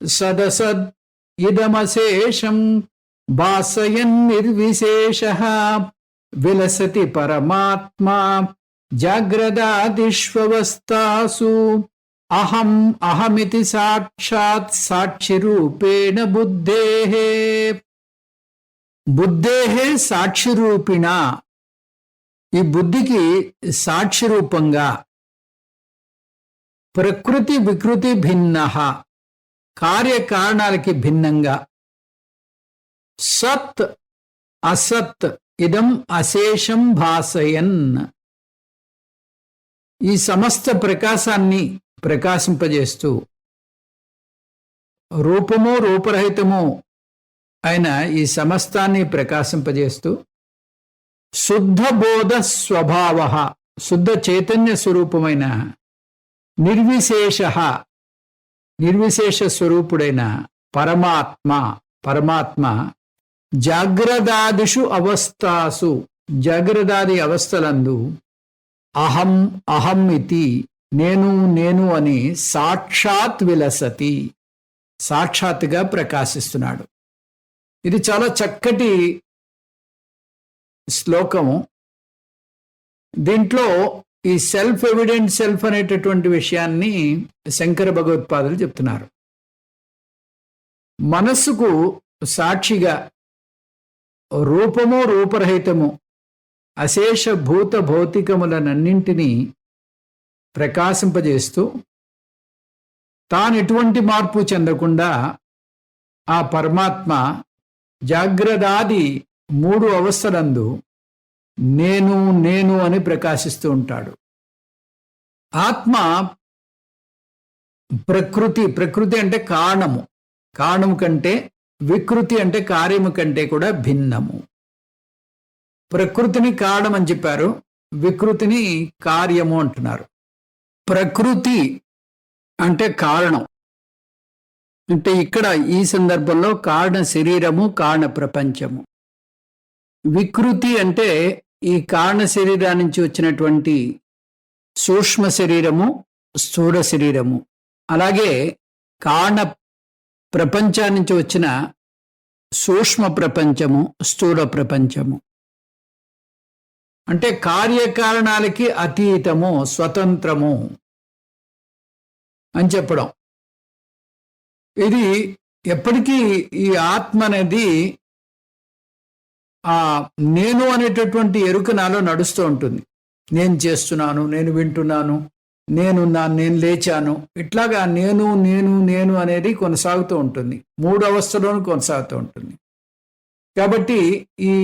సదసద్ ఇదమశేషం భాసయన్ నిర్విశేష విలసతి పరమాత్మా జాగ్రదాదిష్వవస్థాసు అహం అహమితి సాక్షాత్ సాక్షిరూపేణ బుద్ధేహే సాక్షిరూపిణ. ఈ బుద్ధికి సాక్షి రూపంగా ప్రకృతి వికృతి భిన్న, కార్యకారణాలకి భిన్నంగా, సత్ అసత్ ఇదం అశేషం భాసయన్, ఈ సమస్త ప్రకాశాన్ని ప్రకాశింపజేస్తూ రూపము రూపరహితము అయిన ఈ సమస్తాన్ని ప్రకాశింపజేస్తూ శుద్ధ బోధ స్వభావ, శుద్ధ చైతన్య స్వరూపమైన నిర్విశేష స్వరూపుడైన పరమాత్మ జాగ్రదాదిషు అవస్థాసు, జాగ్రదాది అవస్థలందు అహం ఇతి, నేను అని సాక్షాత్ విలసతి, సాక్షాత్తుగా ప్రకాశిస్తున్నాడు. ఇది చాలా చక్కటి శ్లోకము. దీంట్లో ఈ సెల్ఫ్ ఎవిడెంట్ సెల్ఫ్ అనేటటువంటి విషయాన్ని శంకర భగవత్పాదులు చెప్తున్నారు. మనస్సుకు సాక్షిగా రూపము రూపరహితము అశేష భూత భౌతికములనన్నింటినీ ప్రకాశింపజేస్తూ తాను ఎటువంటి మార్పు చెందకుండా ఆ పరమాత్మ జాగ్రదాది 3 అవస్థలందు నేను నేను అని ప్రకాశిస్తూ ఉంటాడు. ఆత్మ ప్రకృతి అంటే కారణము కంటే, వికృతి అంటే కార్యము కంటే కూడా భిన్నము. ప్రకృతిని కారణం అని చెప్పారు, వికృతిని కార్యము అంటున్నారు. ప్రకృతి అంటే కారణం, అంటే ఇక్కడ ఈ సందర్భంలో కారణ శరీరము, కారణ ప్రపంచము. వికృతి అంటే ఈ కారణ శరీరాన్ని నుంచి వచ్చినటువంటి సూక్ష్మ శరీరము, స్థూల శరీరము, అలాగే కారణ ప్రపంచాన్ని నుంచి వచ్చిన సూక్ష్మ ప్రపంచము, స్థూల ప్రపంచము. అంటే కార్యకారణాలకి అతీతము, స్వతంత్రము అని చెప్పడం. ఇది ఎప్పటికీ ఈ ఆత్మ అనేది నేను అనేటటువంటి ఎరుక నాలో నడుస్తూ ఉంటుంది. నేను చేస్తున్నాను, నేను వింటున్నాను, నేనున్నాను, నేను లేచాను, ఇట్లాగా నేను నేను నేను అనేది కొనసాగుతూ ఉంటుంది. 3 అవస్థలోనూ కొనసాగుతూ ఉంటుంది. కాబట్టి ఈ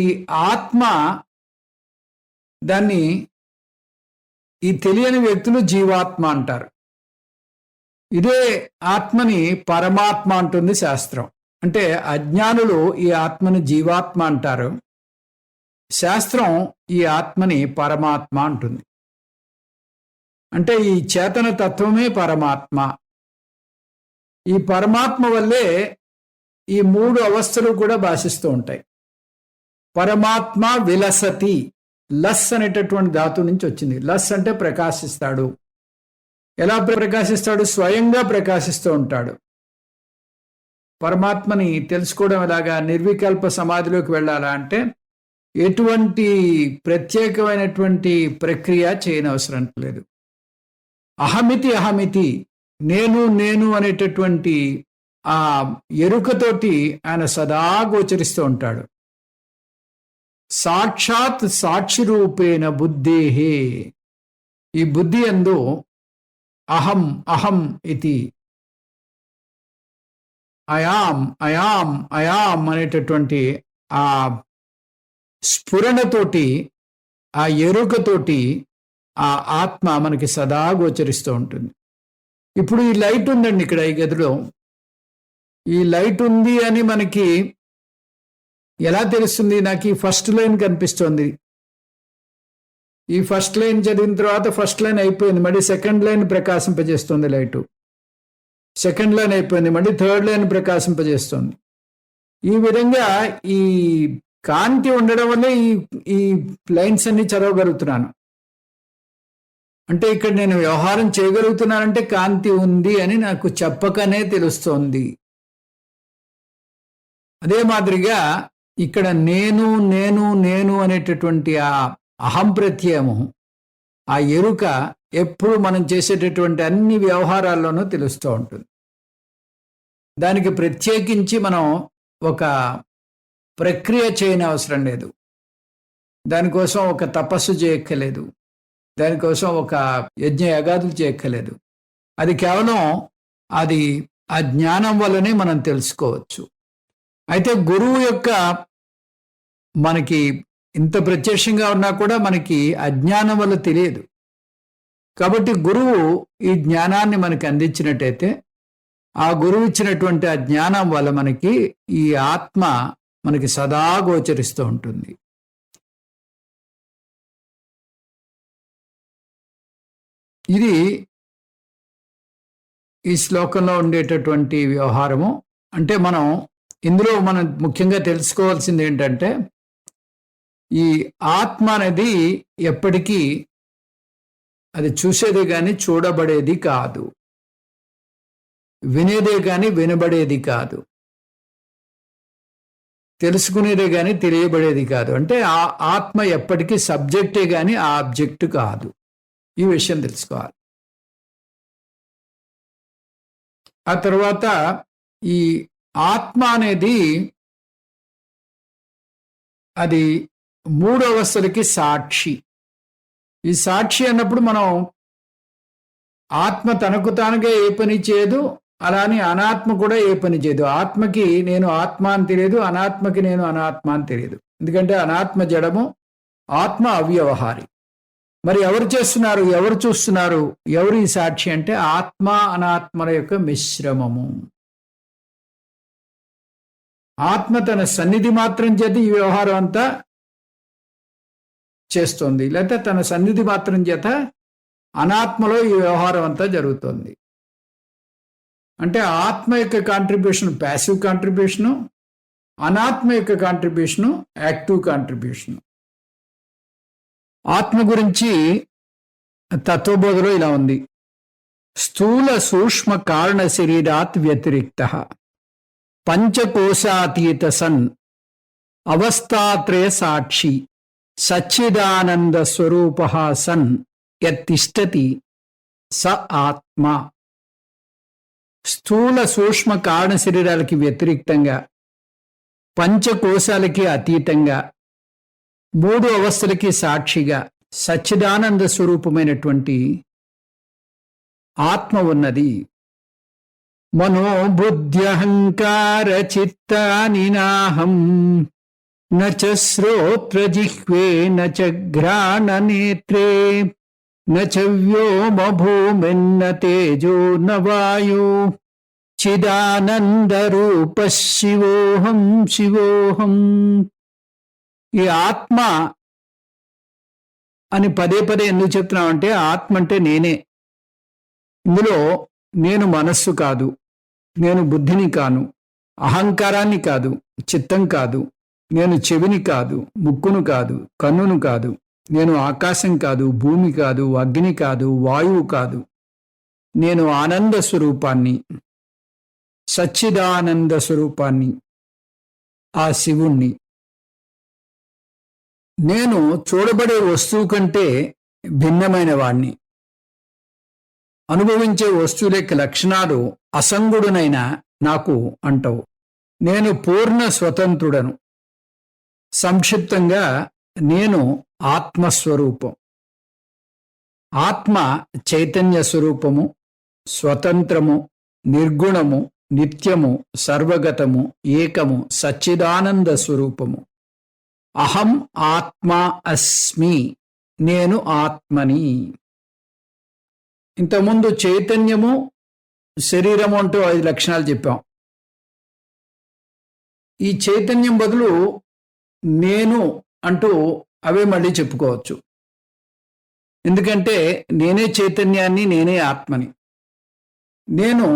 ఆత్మ, దాన్ని ఈ తెలియని వ్యక్తులు జీవాత్మ అంటారు. ఇదే ఆత్మని పరమాత్మ అంటుంది శాస్త్రం. అంటే అజ్ఞానులు ఈ ఆత్మని జీవాత్మ అంటారు, శాస్త్రం ఈ ఆత్మని పరమాత్మ అంటుంది. అంటే ఈ చేతన తత్వమే పరమాత్మ. ఈ పరమాత్మ వల్లే ఈ 3 అవస్థలు కూడా భాషిస్తూ ఉంటాయి. పరమాత్మ విలసతి, లస్ అనేటటువంటి ధాతు నుంచి వచ్చింది. లస్ అంటే ప్రకాశిస్తాడు. ఎలా ప్రకాశిస్తాడు? స్వయంగా ప్రకాశిస్తూ ఉంటాడు. పరమాత్మని తెలుసుకోవడం ఎలాగా? నిర్వికల్ప సమాధిలోకి వెళ్ళాలా అంటే ఎటువంటి ప్రత్యేకమైనటువంటి ప్రక్రియ చేయనవసరం లేదు. అహమితి, నేను నేను అనేటటువంటి ఆ ఎరుకతోటి ఆయన సదా గోచరిస్తూ ఉంటాడు. సాక్షాత్ సాక్షి రూపేణ బుద్ధేహే, ఈ బుద్ధి యందు అహం అహం ఇతి, అయాం అయాం అయాం అనేటటువంటి ఆ స్ఫురణతోటి, ఆ ఎరుకతోటి ఆ ఆత్మ మనకి సదా గోచరిస్తూ ఉంటుంది. ఇప్పుడు ఈ లైట్ ఉందండి ఇక్కడ ఈ గదిలో. ఈ లైట్ ఉంది అని మనకి ఎలా తెలుస్తుంది? నాకు ఈ ఫస్ట్ లైన్ కనిపిస్తోంది. ఈ ఫస్ట్ లైన్ చదివిన తర్వాత ఫస్ట్ లైన్ అయిపోయింది, మళ్ళీ సెకండ్ లైన్ ప్రకాశింపజేస్తుంది లైటు. సెకండ్ లైన్ అయిపోయింది, మళ్ళీ థర్డ్ లైన్ ప్రకాశింపజేస్తుంది. ఈ విధంగా ఈ కాంతి ఉండడం వల్ల ఈ లైన్స్ అన్ని చదవగలుగుతున్నాను. అంటే ఇక్కడ నేను వ్యవహారం చేయగలుగుతున్నానంటే కాంతి ఉంది అని నాకు చెప్పకనే తెలుస్తోంది. అదే మాదిరిగా ఇక్కడ నేను నేను నేను అనేటటువంటి ఆ అహం ప్రత్యయము, ఆ ఎరుక ఎప్పుడు మనం చేసేటటువంటి అన్ని వ్యవహారాల్లోనూ తెలుస్తూ ఉంటుంది. దానికి ప్రత్యేకించి మనం ఒక ప్రక్రియ చేయని అవసరం లేదు. దానికోసం ఒక తపస్సు చేయక్కర్లేదు, దానికోసం ఒక యజ్ఞ యాగాదులు చేయక్కర్లేదు. అది కేవలం అది ఆ జ్ఞానం వల్లనే మనం తెలుసుకోవచ్చు. అయితే గురువు యొక్క మనకి ఇంత ప్రత్యక్షంగా ఉన్నా కూడా మనకి అజ్ఞానం వల్ల తెలియదు. కాబట్టి గురువు ఈ జ్ఞానాన్ని మనకి అందించినట్టయితే ఆ గురువు ఇచ్చినటువంటి ఆ జ్ఞానం వల్ల మనకి ఈ ఆత్మ మనకి సదా గోచరిస్తూ ఉంటుంది. ఇది ఈ శ్లోకంలో ఉండేటటువంటి వ్యవహారము. అంటే ఇందులో మనం ముఖ్యంగా తెలుసుకోవాల్సింది ఏంటంటే ఈ ఆత్మ అనేది ఎప్పటికీ అది చూసేదే కానీ చూడబడేది కాదు, వినేదే కానీ వినబడేది కాదు, తెలుసుకునేదే కానీ తెలియబడేది కాదు. అంటే ఆ ఆత్మ ఎప్పటికీ సబ్జెక్టే కానీ ఆబ్జెక్ట్ కాదు. ఈ విషయం తెలుసుకోవాలి. ఆ తర్వాత ఈ ఆత్మ అనేది అది 3 అవస్థలకి సాక్షి. ఈ సాక్షి అన్నప్పుడు మనం ఆత్మ తనకు తానుగా ఏ పని చేయదు, అలానే అనాత్మ కూడా ఏ పని చేయదు. ఆత్మకి నేను ఆత్మ అని తెలియదు, అనాత్మకి నేను అనాత్మ అని తెలియదు. ఎందుకంటే అనాత్మ జడము, ఆత్మ అవ్యవహారి. మరి ఎవరు చేస్తున్నారు, ఎవరు చూస్తున్నారు, ఎవరు ఈ సాక్షి అంటే ఆత్మ అనాత్మల యొక్క మిశ్రమము. ఆత్మ తన సన్నిధి మాత్రం చేత ఈ వ్యవహారం అంతా చేస్తుంది, లేకపోతే తన సన్నిధి మాత్రం చేత అనాత్మలో ఈ వ్యవహారం అంతా జరుగుతుంది. అంటే ఆత్మ యొక్క కాంట్రిబ్యూషన్ ప్యాసివ్ కాంట్రిబ్యూషను, అనాత్మ యొక్క కాంట్రిబ్యూషను యాక్టివ్ కాంట్రిబ్యూషను. ఆత్మ గురించి తత్వబోధలో ఇలా ఉంది: స్థూల సూక్ష్మ కారణ శరీరాత్ వ్యతిరిక్త పంచకోశాతీత సన్ అవస్థాత్రయ సాక్షి సచ్చిదానంద స్వరూప సన్ యత్తిష్టతి స ఆత్మ. స్థూల సూక్ష్మ కారణ శరీరాలకి వ్యతిరిక్తంగా, పంచకోశాలకి అతీతంగా, 3 అవస్థలకి సాక్షిగా సచ్చిదానంద స్వరూపమైనటువంటి ఆత్మ ఉన్నది. మనోబుద్ధ్యహంకార చిత్తాని నాహం నచ శ్రోత్ర జిహ్వే నచ ఘ్రాణ నేత్రే నచ వ్యోమ భూమిన్న తేజో న వాయు చిదానంద రూప శివోహం శివోహం. ఈ ఆత్మ అని పదే పదే ఎందుకు చెప్తున్నామంటే, ఆత్మ అంటే నేనే. ఇందులో నేను మనస్సు కాదు, నేను బుద్ధిని కాను, అహంకారాన్ని కాదు, చిత్తం కాదు, నేను చెవిని కాదు, ముక్కును కాదు, కన్నును కాదు, నేను ఆకాశం కాదు, భూమి కాదు, అగ్ని కాదు, వాయువు కాదు. నేను ఆనంద స్వరూపాన్ని, సచ్చిదానంద స్వరూపాన్ని, ఆ శివుణ్ణి. నేను చూడబడే వస్తువు కంటే భిన్నమైన వాణ్ణి. అనుభవించే వస్తువుల యొక్క లక్షణాలు అసంగుడునైనా నాకు అంటవు. నేను పూర్ణ స్వతంత్రుడను. సంక్షిప్తంగా నేను ఆత్మస్వరూపం. ఆత్మ చైతన్య స్వరూపము, స్వతంత్రము, నిర్గుణము, నిత్యము, సర్వగతము, ఏకము, సచ్చిదానంద స్వరూపము. అహం ఆత్మ అస్మి, నేను ఆత్మని. ఇంతకుముందు చైతన్యము, శరీరము అంటూ 5 లక్షణాలు చెప్పాం. ఈ చైతన్యం బదులు నేను అంటూ అవే మళ్ళీ చెప్పుకోవచ్చు. ఎందుకంటే నేనే చైతన్యాన్ని, నేనే ఆత్మని. నేను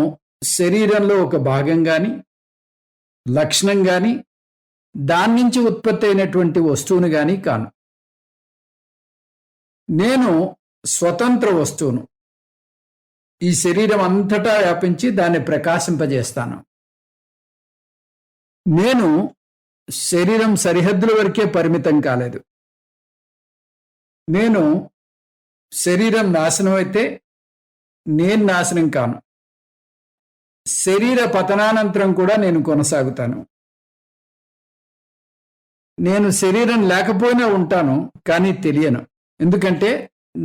శరీరంలో ఒక భాగం కానీ, లక్షణం కానీ, దాని నుంచి ఉత్పత్తి అయినటువంటి వస్తువును కానీ కాను. నేను స్వతంత్ర వస్తువును. ఈ శరీరం అంతటా వ్యాపించి దాన్ని ప్రకాశింపజేస్తాను. నేను శరీరం సరిహద్దుల వరకే పరిమితం కాలేదు. నేను శరీరం నాశనం అయితే నేను నాశనం కాను. శరీర పతనానంతరం కూడా నేను కొనసాగుతాను. నేను శరీరం లేకపోయినా ఉంటాను, కానీ తెలియను. ఎందుకంటే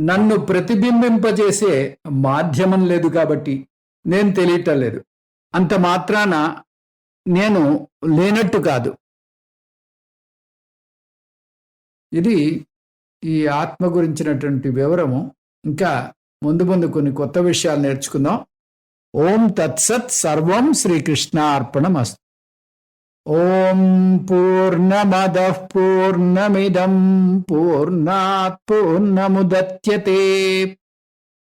నన్ను ప్రతిబింబింపజేసే మాధ్యమం లేదు కాబట్టి నేను తెలియటం లేదు. అంత మాత్రాన నేను లేనట్టు కాదు. ఇది ఈ ఆత్మ గురించినటువంటి వివరము. ఇంకా ముందు ముందు కొన్ని కొత్త విషయాలు నేర్చుకుందాం. ఓం తత్సత్. సర్వం శ్రీకృష్ణార్పణమస్తు. ఓం పూర్ణమదః పూర్ణమిదం పూర్ణాత్ పూర్ణముదచ్యతే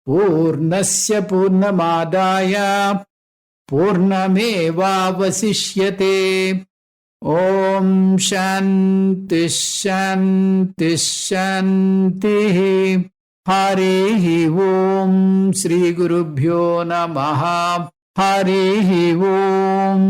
పూర్ణస్య పూర్ణమాదాయ పూర్ణమేవావశిష్యతే. ఓం శాంతి శాంతి శాంతి. హరి ఓం. శ్రీ గురుభ్యో నమః. హరి ఓం.